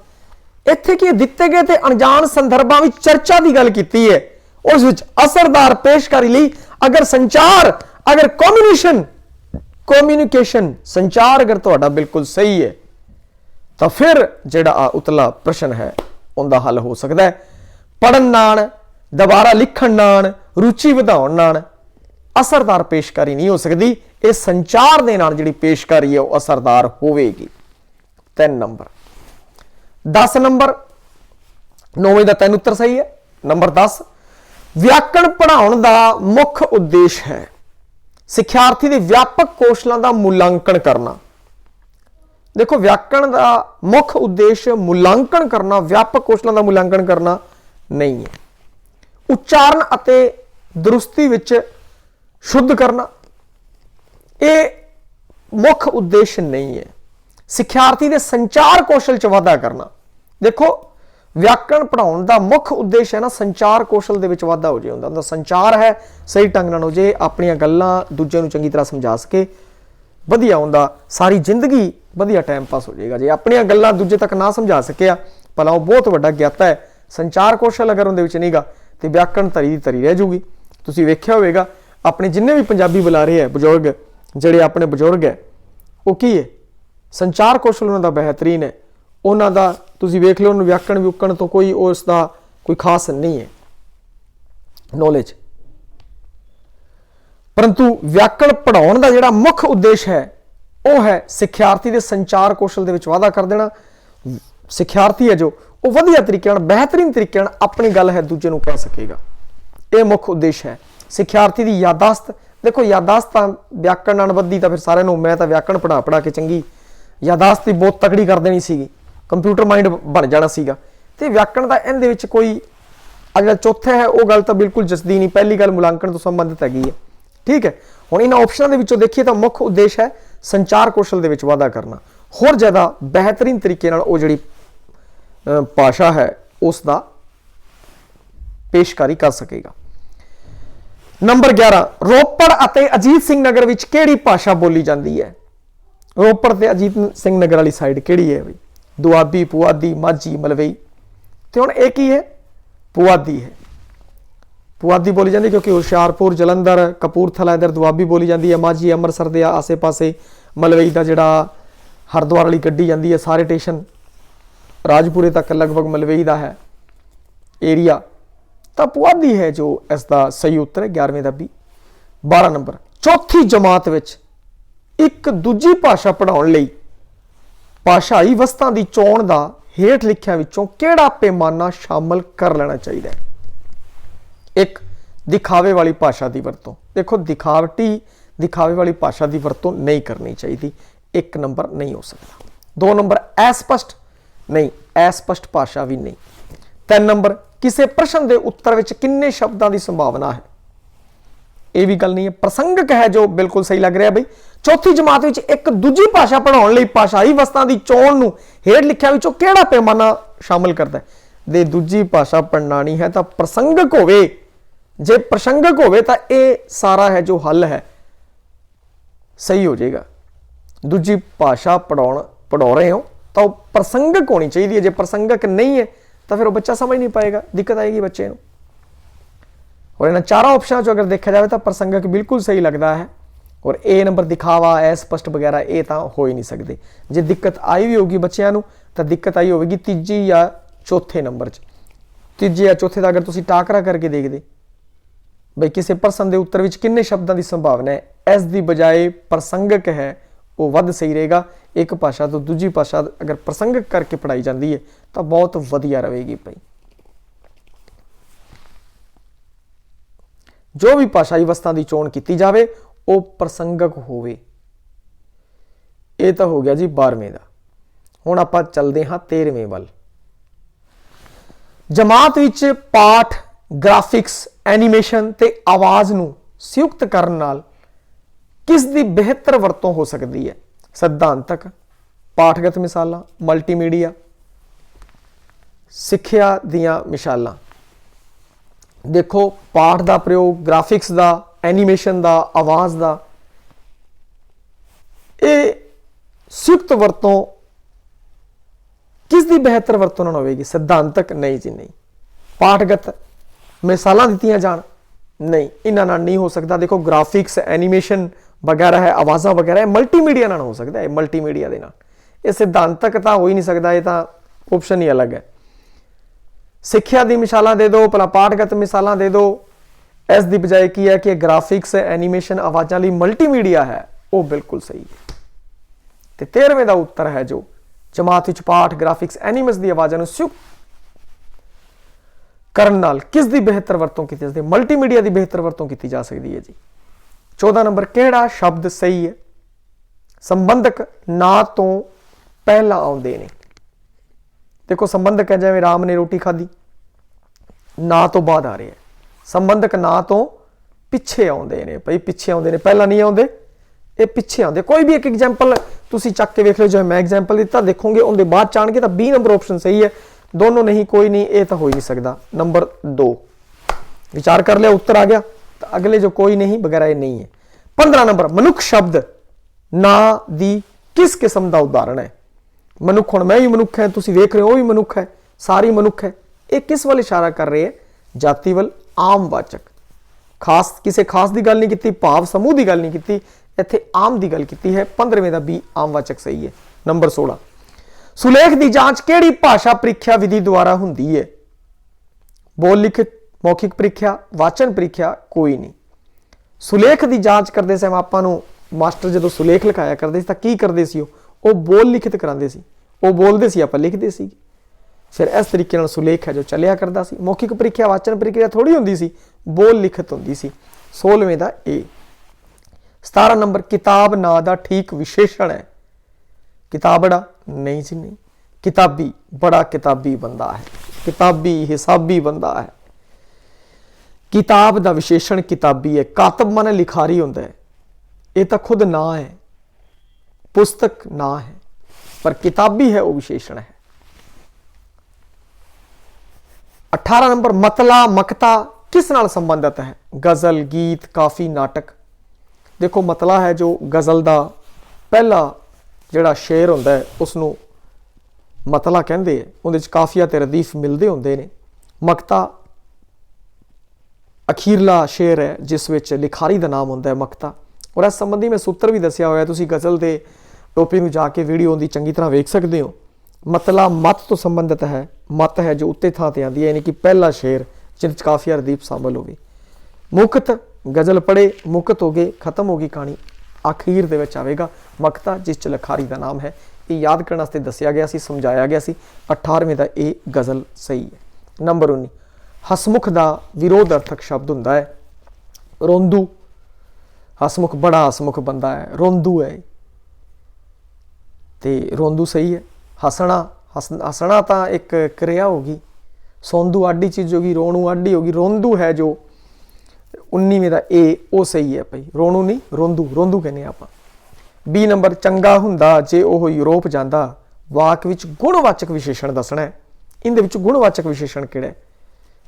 ਇੱਥੇ ਕੀ ਦਿੱਤੇ ਗਏ ਤੇ ਅਣਜਾਣ ਸੰਦਰਭਾਂ ਵਿੱਚ ਚਰਚਾ ਦੀ ਗੱਲ ਕੀਤੀ ਹੈ, ਉਸ ਵਿੱਚ ਅਸਰਦਾਰ ਪੇਸ਼ਕਾਰੀ ਲਈ ਅਗਰ ਸੰਚਾਰ, ਅਗਰ ਕਮਿਊਨੀਕੇਸ਼ਨ, ਸੰਚਾਰ ਅਗਰ ਤੁਹਾਡਾ ਬਿਲਕੁਲ ਸਹੀ ਹੈ ਤਾਂ ਫਿਰ ਜਿਹੜਾ ਉਤਲਾ ਪ੍ਰਸ਼ਨ ਹੈ ਉਹਦਾ ਹੱਲ ਹੋ ਸਕਦਾ ਹੈ। ਪੜ੍ਹਨ ਨਾਲ, ਦੁਬਾਰਾ ਲਿਖਣ ਨਾਲ, ਰੁਚੀ ਵਧਾਉਣ ਨਾਲ ਅਸਰਦਾਰ ਪੇਸ਼ਕਾਰੀ ਨਹੀਂ ਹੋ ਸਕਦੀ। ਇਹ ਸੰਚਾਰ ਦੇ ਨਾਲ ਜਿਹੜੀ ਪੇਸ਼ਕਾਰੀ ਹੈ ਉਹ ਅਸਰਦਾਰ ਹੋਵੇਗੀ। 3 ਨੰਬਰ। 10 ਨੰਬਰ, 9ਵੇਂ ਦਾ 3 ਉੱਤਰ ਸਹੀ ਹੈ। ਨੰਬਰ 10 ਵਿਆਕਰਣ ਪੜ੍ਹਾਉਣ ਦਾ ਮੁੱਖ ਉਦੇਸ਼ ਹੈ ਸਿੱਖਿਆਰਥੀ ਦੇ ਵਿਆਪਕ ਕੌਸ਼ਲਾਂ ਦਾ ਮੁਲਾਂਕਣ ਕਰਨਾ। ਦੇਖੋ ਵਿਆਕਰਣ ਦਾ ਮੁੱਖ ਉਦੇਸ਼ ਮੁਲਾਂਕਣ ਕਰਨਾ, ਵਿਆਪਕ ਕੌਸ਼ਲਾਂ ਦਾ ਮੁਲਾਂਕਣ ਕਰਨਾ ਨਹੀਂ ਹੈ। ਉਚਾਰਨ ਅਤੇ ਦਰੁਸਤੀ ਵਿੱਚ ਸ਼ੁੱਧ ਕਰਨਾ, ਇਹ ਮੁੱਖ ਉਦੇਸ਼ ਨਹੀਂ ਹੈ। ਸਿੱਖਿਆਰਥੀ ਦੇ ਸੰਚਾਰ ਕੌਸ਼ਲ 'ਚ ਵਾਧਾ ਕਰਨਾ। ਦੇਖੋ ਵਿਆਕਰਣ ਪੜ੍ਹਾਉਣ ਦਾ ਮੁੱਖ ਉਦੇਸ਼ ਹੈ ਨਾ ਸੰਚਾਰ ਕੌਸ਼ਲ ਦੇ ਵਿੱਚ ਵਾਧਾ ਹੋ ਜੇ, ਹੁੰਦਾ ਸੰਚਾਰ ਹੈ ਸਹੀ ਢੰਗ ਨਾਲ ਹੋ ਜੇ, ਆਪਣੀਆਂ ਗੱਲਾਂ ਦੂਜਿਆਂ ਨੂੰ ਚੰਗੀ ਤਰ੍ਹਾਂ ਸਮਝਾ ਸਕੇ, ਵਧੀਆ ਹੁੰਦਾ, ਸਾਰੀ ਜ਼ਿੰਦਗੀ ਵਧੀਆ ਟਾਈਮ ਪਾਸ ਹੋ ਜਾਏਗਾ। ਜੇ ਆਪਣੀਆਂ ਗੱਲਾਂ ਦੂਜੇ ਤੱਕ ਨਾ ਸਮਝਾ ਸਕਿਆ ਭਲਾ ਉਹ ਬਹੁਤ ਵੱਡਾ ਗਿਆਤਾ ਹੈ। ਸੰਚਾਰ ਕੌਸ਼ਲ ਅਗਰ ਉਹਦੇ ਵਿੱਚ ਨਹੀਂਗਾ ਤੇ ਵਿਆਕਰਣ ਧਰੀ ਦੀ ਧਰੀ ਰਹਿ ਜੂਗੀ। ਤੁਸੀਂ ਵੇਖਿਆ ਹੋਵੇਗਾ ਆਪਣੇ ਜਿੰਨੇ ਵੀ ਪੰਜਾਬੀ ਬੁਲਾਰੇ ਹੈ ਬਜ਼ੁਰਗ, ਜਿਹੜੇ ਆਪਣੇ ਬਜ਼ੁਰਗ ਹੈ ਉਹ ਕੀ ਹੈ, ਸੰਚਾਰ ਕੌਸ਼ਲ ਉਹਨਾਂ ਦਾ ਬਿਹਤਰੀਨ ਹੈ। ਉਹਨਾਂ ਦਾ ਤੁਸੀਂ ਵੇਖ ਲਓ, ਉਹਨੂੰ ਵਿਆਕਰਣ ਵਿਊਕਣ ਤੋਂ ਕੋਈ ਉਸ ਦਾ ਕੋਈ ਖਾਸ ਨਹੀਂ ਹੈ ਨੌਲੇਜ। ਪਰੰਤੂ ਵਿਆਕਰਣ ਪੜ੍ਹਾਉਣ ਦਾ ਜਿਹੜਾ ਮੁੱਖ ਉਦੇਸ਼ ਹੈ ਉਹ ਹੈ ਸਿੱਖਿਆਰਥੀ ਦੇ ਸੰਚਾਰ ਕੌਸ਼ਲ ਦੇ ਵਿੱਚ ਵਾਧਾ ਕਰ ਦੇਣਾ। ਸਿੱਖਿਆਰਥੀ ਹੈ ਜੋ ਉਹ ਵਧੀਆ ਤਰੀਕੇ ਨਾਲ, ਬਿਹਤਰੀਨ ਤਰੀਕੇ ਨਾਲ ਆਪਣੀ ਗੱਲ ਹੈ ਦੂਜੇ ਨੂੰ ਕਹਿ ਸਕੇਗਾ। ਇਹ ਮੁੱਖ ਉਦੇਸ਼ ਹੈ। ਸਿੱਖਿਆਰਥੀ ਦੀ ਯਾਦਾਸ਼ਤ, ਦੇਖੋ ਯਾਦਾਸ਼ਤ ਤਾਂ ਵਿਆਕਰਣ ਨਾਲ ਵੱਧਦੀ ਤਾਂ ਫਿਰ ਸਾਰਿਆਂ ਨੂੰ, ਮੈਂ ਤਾਂ ਵਿਆਕਰਣ ਪੜ੍ਹਾ ਕੇ ਚੰਗੀ ਯਾਦਾਸ਼ਤ ਦੀ ਬਹੁਤ ਤਕੜੀ ਕਰ ਦੇਣੀ ਸੀਗੀ, ਕੰਪਿਊਟਰ ਮਾਈਂਡ ਬਣ ਜਾਣਾ ਸੀਗਾ। ਤੇ ਵਿਆਕਰਣ ਦਾ ਇਹਦੇ ਵਿੱਚ ਕੋਈ ਜਿਹੜਾ ਚੌਥਾ ਹੈ ਉਹ ਗੱਲ ਤਾਂ ਬਿਲਕੁਲ ਜਸਦੀ ਨਹੀਂ। ਪਹਿਲੀ ਗੱਲ ਮੁਲਾਂਕਣ ਤੋਂ ਸੰਬੰਧਿਤ ਹੈਗੀ ਹੈ, ਠੀਕ ਹੈ। ਹੁਣ ਇਹਨਾਂ ਆਪਸ਼ਨਾਂ ਦੇ ਵਿੱਚੋਂ ਦੇਖੀਏ ਤਾਂ ਮੁੱਖ ਉਦੇਸ਼ ਹੈ ਸੰਚਾਰ ਕੌਸ਼ਲ ਦੇ ਵਿੱਚ ਵਾਧਾ ਕਰਨਾ, ਹੋਰ ਜ਼ਿਆਦਾ ਬਿਹਤਰੀਨ ਤਰੀਕੇ ਨਾਲ ਉਹ ਜਿਹੜੀ ਭਾਸ਼ਾ ਹੈ ਉਸ ਦਾ ਪੇਸ਼ਕਾਰੀ ਕਰ ਸਕੇਗਾ। ਨੰਬਰ 11, ਰੋਪੜ ਅਤੇ ਅਜੀਤ ਸਿੰਘ ਨਗਰ ਵਿੱਚ ਕਿਹੜੀ ਭਾਸ਼ਾ ਬੋਲੀ ਜਾਂਦੀ ਹੈ? ਰੋਪੜ ਤੇ ਅਜੀਤ ਸਿੰਘ ਨਗਰ ਵਾਲੀ ਸਾਈਡ ਕਿਹੜੀ ਹੈ ਬਈ? ਦੁਆਬੀ, ਪੁਆਧੀ, ਮਾਝੀ, ਮਲਵਈ। ਤੇ ਹੁਣ ਇਹ ਕੀ ਹੈ? ਪੁਆਧੀ ਹੈ। ਪੁਆਧੀ ਬੋਲੀ ਜਾਂਦੀ ਕਿਉਂਕਿ ਹੁਸ਼ਿਆਰਪੁਰ, ਜਲੰਧਰ, ਕਪੂਰਥਲਾ ਇਧਰ ਦੁਆਬੀ ਬੋਲੀ ਜਾਂਦੀ ਹੈ। ਮਾਝੀ ਅੰਮ੍ਰਿਤਸਰ ਦੇ ਆਸੇ ਪਾਸੇ, ਮਲਵਈ ਦਾ ਜਿਹੜਾ ਹਰਿਦੁਆਰ ਵਾਲੀ ਗੱਡੀ ਜਾਂਦੀ ਹੈ, ਸਾਰੇ ਸਟੇਸ਼ਨ ਰਾਜਪੁਰੇ ਤੱਕ ਲਗਭਗ ਮਲਵਈ ਦਾ ਹੈ ਏਰੀਆ। ਤਾਂ ਪੁਆਧੀ ਹੈ ਜੋ ਇਸ ਦਾ ਸਹੀ ਉੱਤਰ ਹੈ 11ਵੇਂ ਦਾ B। 12 ਨੰਬਰ, ਚੌਥੀ ਜਮਾਤ ਵਿੱਚ ਇੱਕ ਦੂਜੀ ਭਾਸ਼ਾ ਪੜ੍ਹਾਉਣ ਲਈ ਭਾਸ਼ਾਈ ਵਸਤਾਂ ਦੀ ਚੋਣ ਦਾ ਹੇਠ ਲਿਖਿਆਂ ਵਿੱਚੋਂ ਕਿਹੜਾ ਪੈਮਾਨਾ ਸ਼ਾਮਲ ਕਰ ਲੈਣਾ ਚਾਹੀਦਾ ਹੈ? 1, ਦਿਖਾਵੇ ਵਾਲੀ ਭਾਸ਼ਾ ਦੀ ਵਰਤੋਂ। ਦੇਖੋ ਦਿਖਾਵੇ ਵਾਲੀ ਭਾਸ਼ਾ ਦੀ ਵਰਤੋਂ ਨਹੀਂ ਕਰਨੀ ਚਾਹੀਦੀ, 1 ਨੰਬਰ ਨਹੀਂ ਹੋ ਸਕਦਾ। 2 ਨੰਬਰ, ਅਸਪਸ਼ਟ ਨਹੀਂ, ਅਸਪਸ਼ਟ ਭਾਸ਼ਾ ਵੀ ਨਹੀਂ। 3 ਨੰਬਰ, ਕਿਸੇ ਪ੍ਰਸ਼ਨ ਦੇ ਉੱਤਰ ਵਿੱਚ ਕਿੰਨੇ ਸ਼ਬਦਾਂ ਦੀ ਸੰਭਾਵਨਾ ਹੈ? ਇਹ ਵੀ ਗੱਲ ਨਹੀਂ ਹੈ। ਪ੍ਰਸੰਗਕ ਹੈ ਜੋ ਬਿਲਕੁਲ ਸਹੀ ਲੱਗ ਰਿਹਾ ਬਈ। ਚੌਥੀ ਜਮਾਤ ਵਿੱਚ ਇੱਕ ਦੂਜੀ ਭਾਸ਼ਾ ਪੜ੍ਹਾਉਣ ਲਈ ਭਾਸ਼ਾਈ ਵਸਤਾਂ ਦੀ ਚੋਣ ਨੂੰ ਹੇਠ ਲਿਖਿਆਂ ਵਿੱਚੋਂ ਕਿਹੜਾ ਪੈਮਾਨਾ ਸ਼ਾਮਲ ਕਰਦਾ ਹੈ? ਦੇ ਦੂਜੀ ਭਾਸ਼ਾ ਪੜ੍ਹਨਾਣੀ ਹੈ ਤਾਂ ਪ੍ਰਸੰਗਕ ਹੋਵੇ। ਜੇ ਪ੍ਰਸੰਗਕ ਹੋਵੇ ਤਾਂ ਇਹ ਸਾਰਾ ਹੈ ਜੋ ਹੱਲ ਹੈ ਸਹੀ ਹੋ ਜਾਏਗਾ। ਦੂਜੀ ਭਾਸ਼ਾ ਪੜ੍ਹਾ ਰਹੇ ਹੋ ਤਾਂ ਉਹ ਪ੍ਰਸੰਗਕ ਹੋਣੀ ਚਾਹੀਦੀ ਹੈ। ਜੇ ਪ੍ਰਸੰਗਕ ਨਹੀਂ ਹੈ ਤਾਂ ਫਿਰ ਉਹ ਬੱਚਾ ਸਮਝ ਨਹੀਂ ਪਾਏਗਾ, ਦਿੱਕਤ ਆਏਗੀ ਬੱਚੇ ਨੂੰ। और इन चारों ऑप्शन जो अगर देखा जाए तो प्रसंगक बिल्कुल सही लगता है। और ए नंबर दिखावा अस्पष्ट वगैरह ये तो हो ही नहीं सकते। जे दिक्कत आई भी होगी बच्चों को तो दिक्कत आई होगी तीजी या चौथे नंबर च। तीजे या चौथे का अगर तुम टाकरा करके देखते बई किसी प्रश्न के उत्तर में किन्ने शब्दों की संभावना है, इस दी बजाय प्रसंगक है वो वध सही रहेगा। एक भाषा तो दूजी भाषा अगर प्रसंगक करके पढ़ाई जाती है तो बहुत वधिया रहेगी। भाई जो भी भाषाई वस्तां की चोण की जाए वो प्रसंगक होवे। ये तो हो गया जी 12वें का। हुण आपां चलते हाँ 13वें वाल। जमात विच पाठ, ग्राफिक्स, एनीमेशन ते आवाज़ नूं संयुक्त करन नाल किस दी बेहतर वरतों हो सकती है? सिद्धांतक, पाठगत मिसालां, मल्टीमीडिया, सिक्ख्या दियां मिसालां। देखो पाठ का प्रयोग, ग्राफिक्स का, एनीमेशन का, आवाज़ का, ये संयुक्त वरतों किस दी बेहतर वरतों नाल होवेगी? सिद्धांतक नहीं जी नहीं। पाठगत मिसालां दित्तियां जाण नहीं, इन्हां नाल नहीं हो सकता। देखो ग्राफिक्स, एनीमेशन वगैरह है, आवाज़ां वगैरह है, मल्टीमीडिया नाल हो सकता है। मल्टीमीडिया दे नाल ये सिद्धांतक तो हो ही नहीं सकता। ये तो ऑप्शन ही अलग है। सिक्ख्या दी मिसालां दे दो, भला पाठगत मिसालां दे दो। इस दी बजाय की है कि ग्राफिक्स, एनीमेशन, आवाज़ां लई मल्टीमीडिया है, वो बिल्कुल सही है। तो 13वें का उत्तर है जो जमात विच पाठ, ग्राफिक्स, एनीमेशन की आवाज़ां नूं संयुक्त करन नाल किस दी बेहतर वरतों की जा सकती? मल्टीमीडिया की बेहतर वरतों की जा सकती है जी। 14 नंबर, किहड़ा शब्द सही है? संबंधक ना तो पहला आउंदे ने। देखो संबंधक है जिवें राम ने रोटी खाधी, ना तो बाद आ रहे हैं। संबंधक ना तो पिछे आउंदे ने, भाई पिछे आउंदे ने, पहला नहीं आउंदे, ये पिछे आउंदे। कोई भी एक एग्जाम्पल तुसीं चक के वेख लो, जो मैं एग्जाम्पल दिता देखोगे उनके बाद चाणगे तो B नंबर ऑप्शन सही है। दोनों नहीं, कोई नहीं, ये तो हो ही नहीं सकता। नंबर 2 विचार कर लिया, उत्तर आ गया। तो अगले जो कोई नहीं वगैरह ये नहीं है। 15 नंबर, मनुख शब्द ना दी किस किस्म का उदाहरण है? मनुख, हुण मैं भी मनुख है, तुसीं वेख रहे हो वो भी मनुख है, सारी मनुख है। ये किस वाल इशारा कर रहे हैं? जाति वाल, आम वाचक। खास किसी खास की गल नहीं की, भाव समूह की गल नहीं की, इत्थे आम की गल की है। 15वें का बी आमवाचक सही है। नंबर 16, सुलेख की जांच किहड़ी भाषा परीक्षा विधि द्वारा हुंदी है? बोल लिखित, मौखिक परीक्षा, वाचन परीक्षा, कोई नहीं। सुलेख की जांच करते समय आपां नूं मास्टर जो सुलेख लिखाया करते तो की करते सी, वो बोल लिखित कराते सी, वो बोलते सी, आप लिखते सी। फिर इस तरीके नाल सुलेख है जो चलिया करता सी। मौखिक परीक्षा वाचन परीक्षा थोड़ी हुंदी सी, बोल लिखित हुंदी सी। 16वें का ए। 17 नंबर, किताब ना दा ठीक विशेषण है? किताबड़ा नहीं जी नहीं, किताबी, बड़ा किताबी बंदा है, किताबी हिसाबी बंदा है। किताब का विशेषण किताबी है। कातब माने लिखारी होंदा है, ये तो खुद ना है, पुस्तक ना है, पर किताबी है वो विशेषण है। 18 नंबर, मतला मकता किस नाल संबंधित है? गजल, गीत, काफी, नाटक। देखो मतला है जो गजल का पहला जिहड़ा शेर होंदा है उसनूं मतला कहंदे है। उहदे विच काफिया ते रदीफ मिलदे हुंदे ने। मकता अखीरला शेर है जिस विच लिखारी का नाम होंदा है मकता। और इस संबंधी मैं सूत्र भी दस्सिया होया, तुसीं गजल के टोपी में जाके वीडियो उहदी चंगी तरह वेख सकते हो। मतला मत तो संबंधित है, मत है जो उत्ते थां ते आंदी है, यानी कि पहला शेर जिस काफिया रदीफ शामिल होवे। मुक्त गजल पढ़े, मुक्त हो गए, खत्म हो गई कहानी, आखिर दे विच आवेगा मकता जिस च लिखारी का नाम है। ये याद करने वास्ते दस्सिया गया सी, समझाया गया सी। 18वें का ये गजल सही है। नंबर 19, हसमुख का विरोध अर्थक शब्द हुंदा है रोंदू। हसमुख बड़ा हसमुख बंदा है, रोंदू है, तो रोंदू सही है। हसना, हसना तो एक क्रिया होगी, सौंदू आडी चीज़ होगी, रोणू आडी होगी। रोंदू है जो 19वें का ए वो सही है भाई, रोणू नहीं रोंदू, रोंदू कहने आप। 20 नंबर, चंगा हुंदा जे ओह यूरोप जांदा, वाक विच गुणवाचक विशेषण दसना है। इहदे विच गुणवाचक विशेषण किहड़ा है?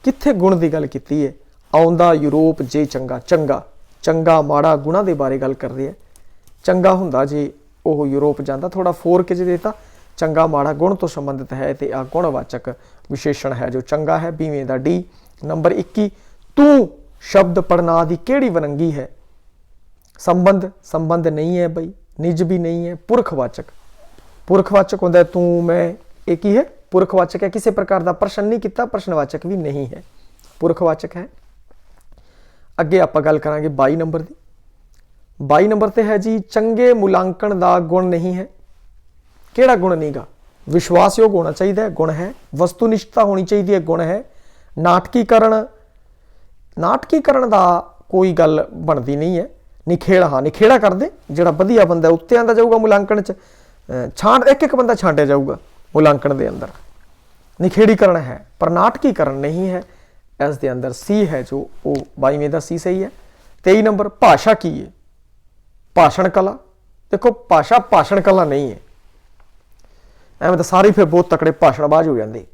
कित्थे गुण की गल कीती है? आउंदा यूरोप जे चंगा, चंगा चंगा माड़ा गुणा के बारे गल कर रही है। चंगा हुंदा जे ओह यूरोप जांदा, थोड़ा फोर के जे देता, चंगा माड़ा गुण तो संबंधित है, तो आ गुणवाचक विशेषण है जो चंगा है। 20वें का डी। नंबर 21, तू शब्द पढ़ना दी केड़ी वनंगी है? संबंध, संबंध नहीं है बई, निज भी नहीं है। पुरखवाचक, पुरखवाचक होता है तू मैं, एक ही है, पुरखवाचक है, किसी प्रकार का प्रश्न नहीं किया, प्रश्नवाचक भी नहीं है, पुरखवाचक है। अगे आप गल करांगे 22 नंबर की। 22 नंबर ते है जी, चंगे मुलांकन का गुण नहीं है। केड़ा गुण नहीं गा? विश्वासयोग होना चाहिए, गुण है। वस्तुनिष्ठता होनी चाहिए, गुण है। नाटकीकरण, नाटकीकरण का कोई गल बनती नहीं है। निखेड़ा, हाँ निखेड़ा कर दे, जो वधिया बंदा उत्ते आंदा जाऊगा मुलांकन च, छांट एक एक बंदा छांटिया जाऊगा मुलांकन के अंदर। निखेड़ीकरण है पर नाटकीकरण नहीं है। इस दे अंदर सी है जो वो 22वें का सी सही है। 23 नंबर, भाषा की है? भाषण कला। देखो भाषा भाषण कला नहीं है, एवं तो सारे फिर बहुत तकड़े भाषणबाज हो जाते।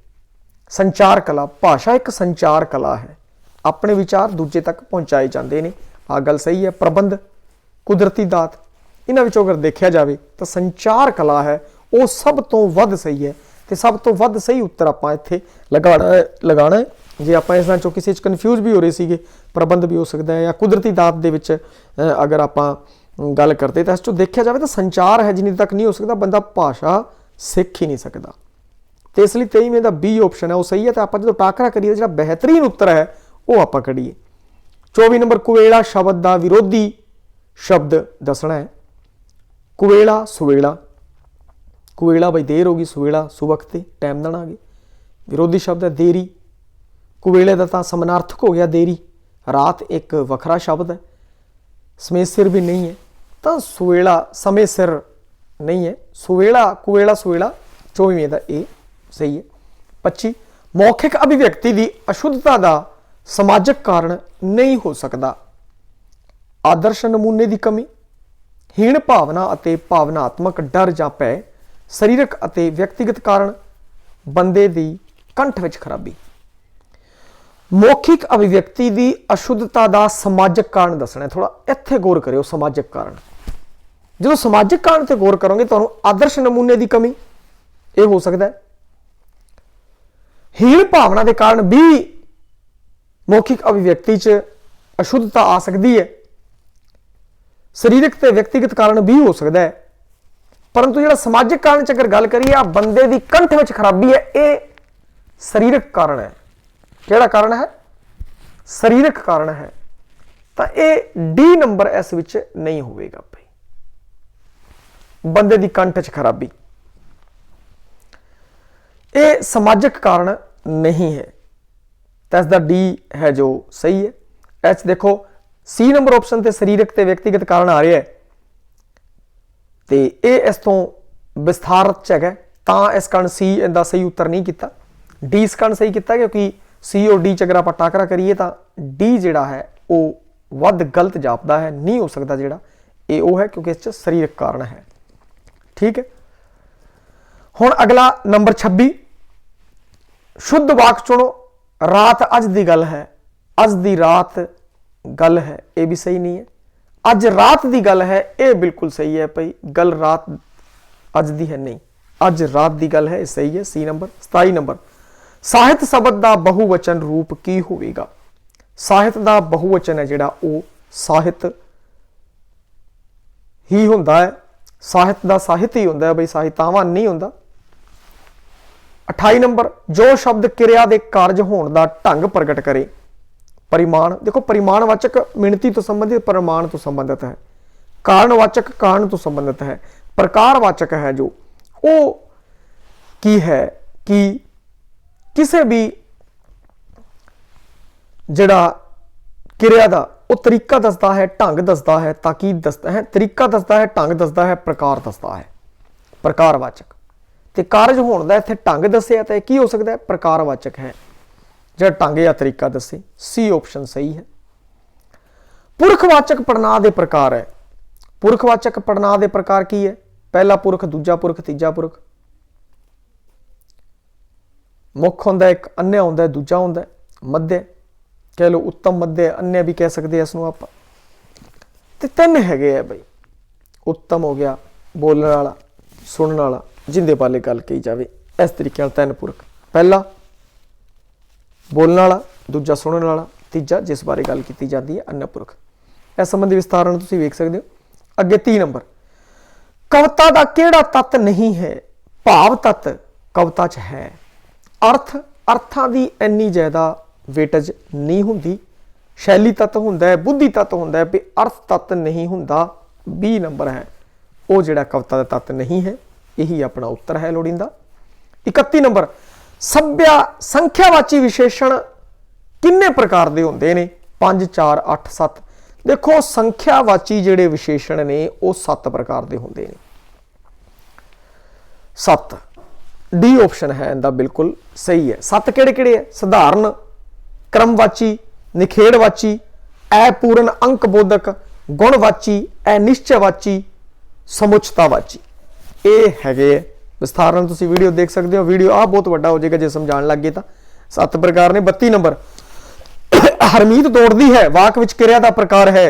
संचार कला, भाषा एक संचार कला है, अपने विचार दूजे तक पहुँचाए जाते हैं, आ गल सही है। प्रबंध, कुदरती दात, इन्हां विचों अगर देखा जाए तो संचार कला है वो सब तो वध सही है। तो सब तो वध सही उत्तर आप इत्थे लगाना है। जे आप इस चो किसी कन्फ्यूज भी हो रहे थे, प्रबंध भी हो सकता है, या कुदरती दात दे विच अगर आप गल करते तो इस चो देखा जाए तो संचार है जिन्नी तक नहीं हो सकता, बंदा भाषा सीख ही नहीं सकता। तो इसलिए 23वें का बी ऑप्शन है वो सही है। तो आप जो टाकरा करिए जो बेहतरीन उत्तर है वो आप करिए। 24 नंबर, कुवेला शब्द का विरोधी शब्द दसना है। कुवेला सुवेला, कुवेला बई देर होगी, सुवेला सुवखते टाइम देना आ गया। विरोधी शब्द है देरी, कुवेले का तो समानार्थक हो गया देरी। रात एक वखरा शब्द है, समय सिर भी नहीं है, तो सुवेला समय सिर नहीं है। सुवेला कुवेला सुवेला 24वें का ए सही है। 25, मौखिक अभिव्यक्ति की अशुद्धता का समाजक कारण नहीं हो सकता। आदर्श नमूने की कमी, हीण भावना अते भावनात्मक डर जां भय, सरीरक अते व्यक्तिगत कारण, बंदे की कंठ विच खराबी। मौखिक अभिव्यक्ति की अशुद्धता का समाजक कारण दसना है। थोड़ा इत्थे गौर करियो, समाजक कारण। जो समाजिक कारण से गौर करोगे तो आदर्श नमूने की कमी यह हो सकता है। हीण भावना के कारण भी मौखिक अभिव्यक्ति च अशुद्धता आ सकती है, सरीरक ते व्यक्तिगत कारण भी हो सकता है, परंतु जो समाजिक कारण च अगर गल करिए बंदे की कंठ में खराबी है, ये सरीरक कारण है। केड़ा कारण है? सरीरक कारण है। तो ये डी नंबर इस विच नहीं होगा भाई, बंदे की कंठ च खराबी, ये समाजिक कारण नहीं है। तो इसका डी है जो सही है। एच देखो सी नंबर ऑप्शन ते सरीरक ते व्यक्तिगत कारण आ रहा है, तो ये इस तो विस्तार च है, तो इस कारण सी इसका सही उत्तर नहीं किया, डी इस कारण सही किया, क्योंकि सी और डी च अगर आप टाकरा करिए तो डी जोड़ा है वो वध गलत जापदा है, नहीं हो सकता जोड़ा ये वो है, क्योंकि इस सरीरक कारण है। ठीक है, हुण अगला नंबर 26, शुद्ध वाक चुनो। रात अज दी गल है, अज दी रात गल है, ये भी सही नहीं है। अज रात दी गल है, ये बिल्कुल सही है भाई, गल रात अज दी है नहीं, अज रात दी गल है, सही है, सी नंबर। 27 नंबर, साहित्य शब्द का बहुवचन रूप की होगा? साहित्य का बहुवचन है जिहड़ा वो साहित्य ही हुंदा है, साहित्य का साहित्य ही हुंदा है भाई, साहित्यावान नहीं हुंदा। 28 नंबर, जो शब्द क्रिया के कारज होने का ढंग प्रगट करे। परिमाण, देखो परिमाणवाचक मिणती तो संबंधित, परिमाण तो संबंधित है, कारणवाचक कारण तो संबंधित है, प्रकारवाचक है जो वो की है कि किसी भी जड़ा क्रिया का वो तरीका दसता है, ढंग दसता है, ताकीद दसता है, तरीका दसता है, ढंग दसता है, प्रकार दसता है, प्रकारवाचक। तो कारज होने का इत्थे ढंग दसिया तो की हो सकता है? प्रकारवाचक है, जो ढंग या तरीका दसे। सी ऑप्शन सही है। पुरखवाचक पड़नाव के प्रकार है। पुरखवाचक पड़नाव के प्रकार की है? पहला पुरख, दूजा पुरख, तीजा पुरख। मुख होंदा एक, अन्य होंदा है, दूजा होंदा है, मध्य कह लो, उत्तम मध्य, अन्य भी कह सकते हैं इसनूं आपां। ते तीन हैगे है भाई, उत्तम हो गया, बोलने वाला, सुनने वाला, जिंदे पाले गल कही जाए, इस तरीके नाल तीन पुरख। पहला बोलने वाला, दूजा सुनने वाला, तीजा जिस बारे गल की जाती है अन्य पुरख। इस संबंधी विस्तार तुसीं वेख सकते हो। अगे 30 नंबर, कविता का केड़ा तत्त नहीं है? भाव तत्त कविता च है। अर्थ, अर्थां दी इन्नी ज़्यादा वेटेज नहीं हुंदी। शैली तत्त हुंदा है, बुद्धि तत्त हुंदा है, भी अर्थ तत्त नहीं हुंदा। 20 नंबर है वो जिहड़ा कविता का तत्त नहीं है, यही अपना उत्तर है लोड़ींदा। 31 नंबर, सभ्या संख्यावाची विशेषण किन्ने प्रकार के होंदे ने? 5, 4, 8, 7। देखो संख्यावाची जिहड़े विशेषण ने वो 7 प्रकार के होंदे ने। 7, डी ऑप्शन है इनका बिल्कुल सही है। 7 किहड़े किहड़े है? सधारण, क्रमवाची, निखेड़वाची, अपूर्ण अंकबोधक, गुणवाची, अनिश्चयवाची, समुचतावाची। ये है विस्तार नाल तुसीं वीडियो देख सकते हो। वीडियो आ बहुत वड्डा हो जाएगा जे समझाण लग गए तो। 7 प्रकार ने। 32 नंबर, हरमीत दौड़दी है, वाक विच क्रिया का प्रकार है।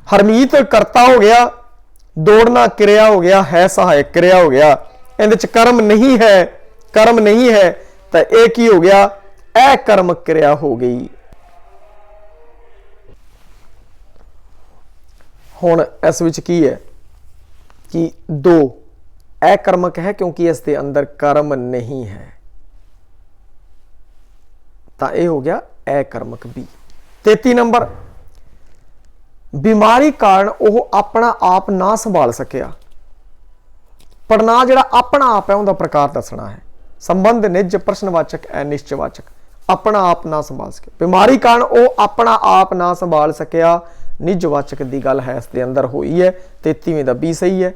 हरमीत करता हो गया, दौड़ना क्रिया हो गया, है सहायक क्रिया हो गया, इहदे च कर्म नहीं है, कर्म नहीं है तो यह की हो गया? अकर्म क्रिया हो गई। हुण इस विच की है कि 2 अकर्मक है, क्योंकि इसके अंदर कर्म नहीं है, तो यह हो गया अकर्मक बी। 33 नंबर, बीमारी कारण वो अपना आप ना संभाल सकिया। पढ़ना जिहड़ा अपना आप है उनका प्रकार दसना है। संबंध, निज, प्रश्नवाचक, अनिश्चयवाचक। अपना आप ना संभाल सके, बीमारी कारण वो अपना आप ना संभाल सकिया, निजवाचक की गल है इसके अंदर हुई है। 33वें का बी सही है।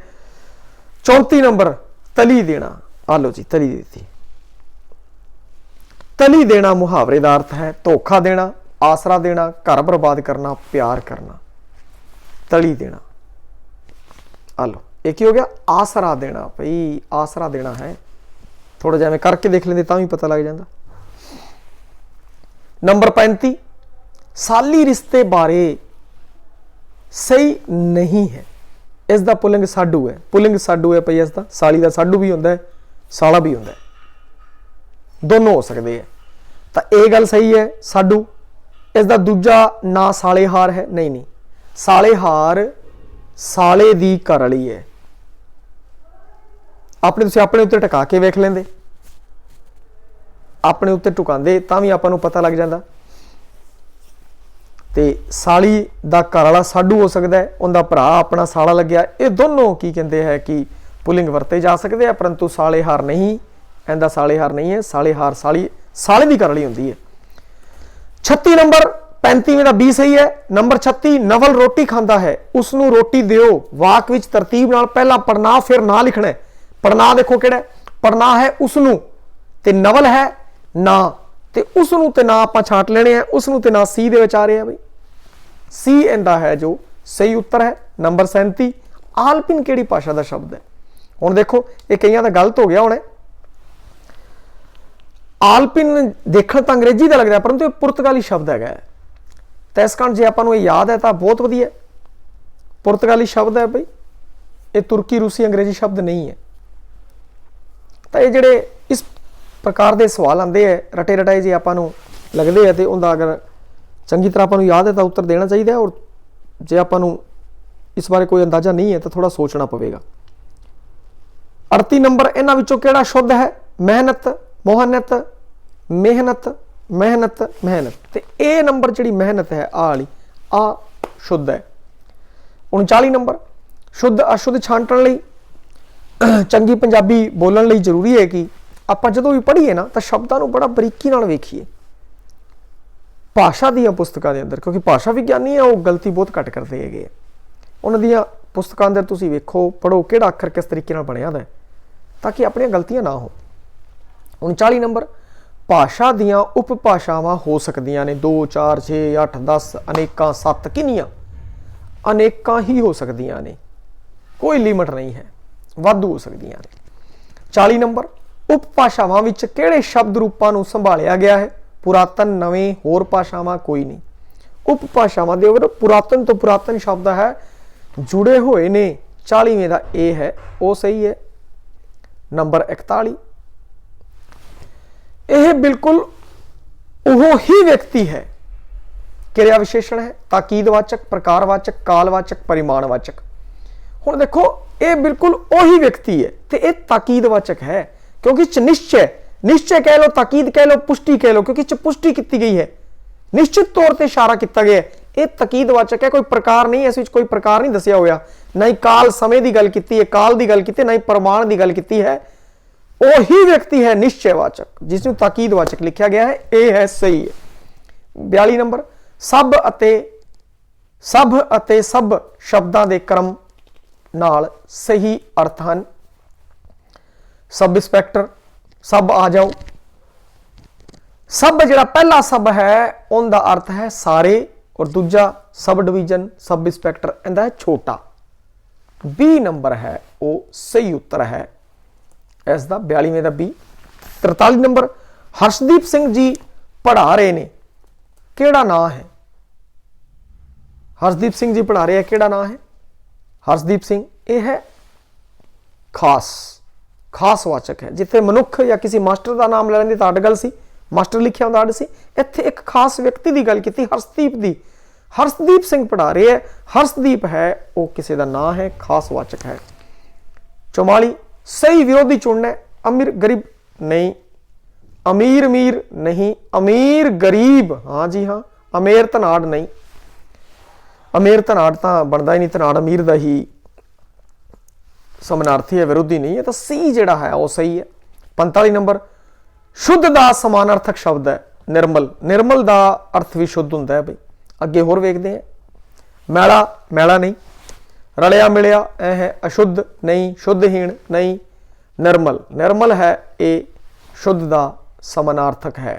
34 नंबर, तली देना। आ लो जी, तली देती। तली देना मुहावरे का अर्थ है धोखा देना, आसरा देना, घर बर्बाद करना, प्यार करना। तली देना, आ लो, एक ही हो गया आसरा देना। भाई आसरा देना है, थोड़ा जिवें करके देख लेंगे तां भी पता लग जाता। नंबर 35, साली रिश्ते बारे सही नहीं है। इसका पुलिंग साडू है, पुलिंग साडू है भाई इसका। साली का साडू भी होंदा है, साला भी होंदा है, दोनों हो सकते हैं। तो यह गल सही है साडू, इसका दूजा ना सालेहार है, नहीं नहीं, सालेहार साले दी घरवाली है। अपने तुसीं अपने उत्ते टका के वेख लेंदे, अपने उत्ते टुकांदे तां भी आपां नूं पता लग जांदा। ते साली दा घरवाला साडू हो सकता है, उनका भरा अपना साला लग्या, ये दोनों की कहते हैं कि पुलिंग वरते जा सकते हैं, परंतु सालेहार नहीं, इहदा सालेहार नहीं है, सालेहार साली साले दी घरवाली हुंदी है। 36 नंबर 35वें दा 20 सही है। नंबर 36 नवल रोटी खांदा है, उसनू रोटी दिओ। वाक विच तरतीब नाल पहला पढ़ना फिर ना लिखना है। पढ़ना देखो किहड़ा, पढ़ना है उसनू ते नवल है ना, ते उसनू ते ना आपां छांट लेने हैं, उसनू ते ना सी दे विच आ रहे हैं बई, सी इहदा है जो सही उत्तर है। नंबर 37 आलपिन किहड़ी भाषा का शब्द है। हुण देखो ये कईयां दा गलत हो गया होना, आलपिन देखण तां अंग्रेजी का लगता है परंतु पुर्तगाली शब्द है। तो इस कारण जे आपां नूं याद है तो बहुत वधिया, पुर्तगाली शब्द है बई, ये तुर्की रूसी अंग्रेजी शब्द नहीं है। तो ये जिहड़े इस प्रकार के सवाल आते हैं रटे रटाए जे आपां नूं लगदे है, तो उनका अगर चंगी तरह आपां नूं याद है तो उत्तर देना चाहिए, और जे आपां नूं इस बारे कोई अंदाजा नहीं है तो थोड़ा सोचना पवेगा। 38 नंबर इन्हां विचों किहड़ा शुद्ध है? मेहनत, मोहनत, मेहनत, मेहनत, मेहनत। तो ये नंबर जिहड़ी मेहनत है आ वाली आ शुद्ध है। 39 नंबर शुद्ध अशुद्ध छांटण लई चंगी पंजाबी बोलण लई जरूरी है कि आपां जदों भी पढ़ीए ना तो शब्दां नूं बड़ा बरीकी नाल वेखीए। भाषा दीयां पुस्तकां दे अंदर, क्योंकि भाषा विग्यानी है वो गलती बहुत घट करते हैं, उन्हां दीयां पुस्तकां अंदर तुसीं वेखो पढ़ो किहड़ा अखर किस तरीके नाल बणिया दा है, ताकि अपनियां गलतियां ना हो। 39 नंबर भाषा दीयां उपभाषावां हो सकदियां ने 2 4 6 8 10 अनेकां 7 किनियां अनेकां ही हो सकदियां ने, कोई लिमिट नहीं है, वाधू हो सकदियां ने। 40 नंबर उपभाषावां विच किहड़े शब्द रूपां नूं संभालिया गया है? पुरातन, नवें, होर भाषावां कोई नहीं। उपभाषावां दे अंदर पुरातन तो पुरातन शब्द है जुड़े हुए ने। 40वें दा ए है वो सही है। नंबर 41 यह बिल्कुल वो ही व्यक्ति है, क्रिया विशेषण है, ताकीदवाचक, प्रकारवाचक, कालवाचक, परिमाणवाचक। हुण देखो ये बिल्कुल वही व्यक्ति है तो यह ताकीदवाचक है, क्योंकि निश्चय, निश्चय कह लो, ताकीद कह लो, पुष्टि कह लो, क्योंकि पुष्टि की गई है, निश्चित तौर पर इशारा किया गया है, यह ताकीदवाचक है। कोई प्रकार नहीं, इस कोई प्रकार नहीं दसिया होया, ना ही काल समय की गल की है, काल की गल की, ना ही प्रमाण की गल की है। वही व्यक्ति है निश्चयवाचक, जिसमें ताकीदवाचक लिखा गया है, यह है सही है। 42 नंबर सब अते सब शब्दां दे क्रम नाल सही अर्थ हैं। सब इंस्पैक्टर, सब आ जाओ। सब जिहड़ा पहला सब है उनका अर्थ है सारे, और दूजा सब डिवीजन, सब इंस्पैक्टर इहदा है छोटा। 20 नंबर है वो सही उत्तर है इसका, 42वें का बी। 43 नंबर हर्षदीप सिंह जी पढ़ा रहे ने, केड़ा ना है? हर्षदीप सिंह जी पढ़ा रहे हैं, केड़ा ना है? हर्षदीप सिंह ये है खास, खास वाचक है। जिथे मनुख या किसी मास्टर का नाम ले लेंदे तां अड गल सी, मास्टर लिखिया हुंदा अड सी, इत्थे एक खास व्यक्ति की गल की, हर्षदीप दी। हर्षदीप सिंह पढ़ा रहे हैं, हर्षदीप है वो किसी का ना है, खास वाचक है। 44 सही विरोधी चुनना है। अमीर गरीब नहीं, अमीर अमीर नहीं, अमीर गरीब, हाँ जी हाँ, अमीर धनाड़ नहीं, अमीर धनाड़ तो बनता ही नहीं, धनाड़ अमीर का ही समानार्थी है, विरोधी नहीं है। तो सी जिहड़ा है वो सही है। 45 नंबर शुद्ध का समानार्थक शब्द है निर्मल। निर्मल का अर्थ भी शुद्ध होंदा है बई। अगे होर वेखदे हैं। मैला, मैला नहीं, रलिया मिलिया ऐ है, अशुद्ध नहीं, शुद्धहीन नहीं, निर्मल, निर्मल है ये शुद्ध का समानार्थक है।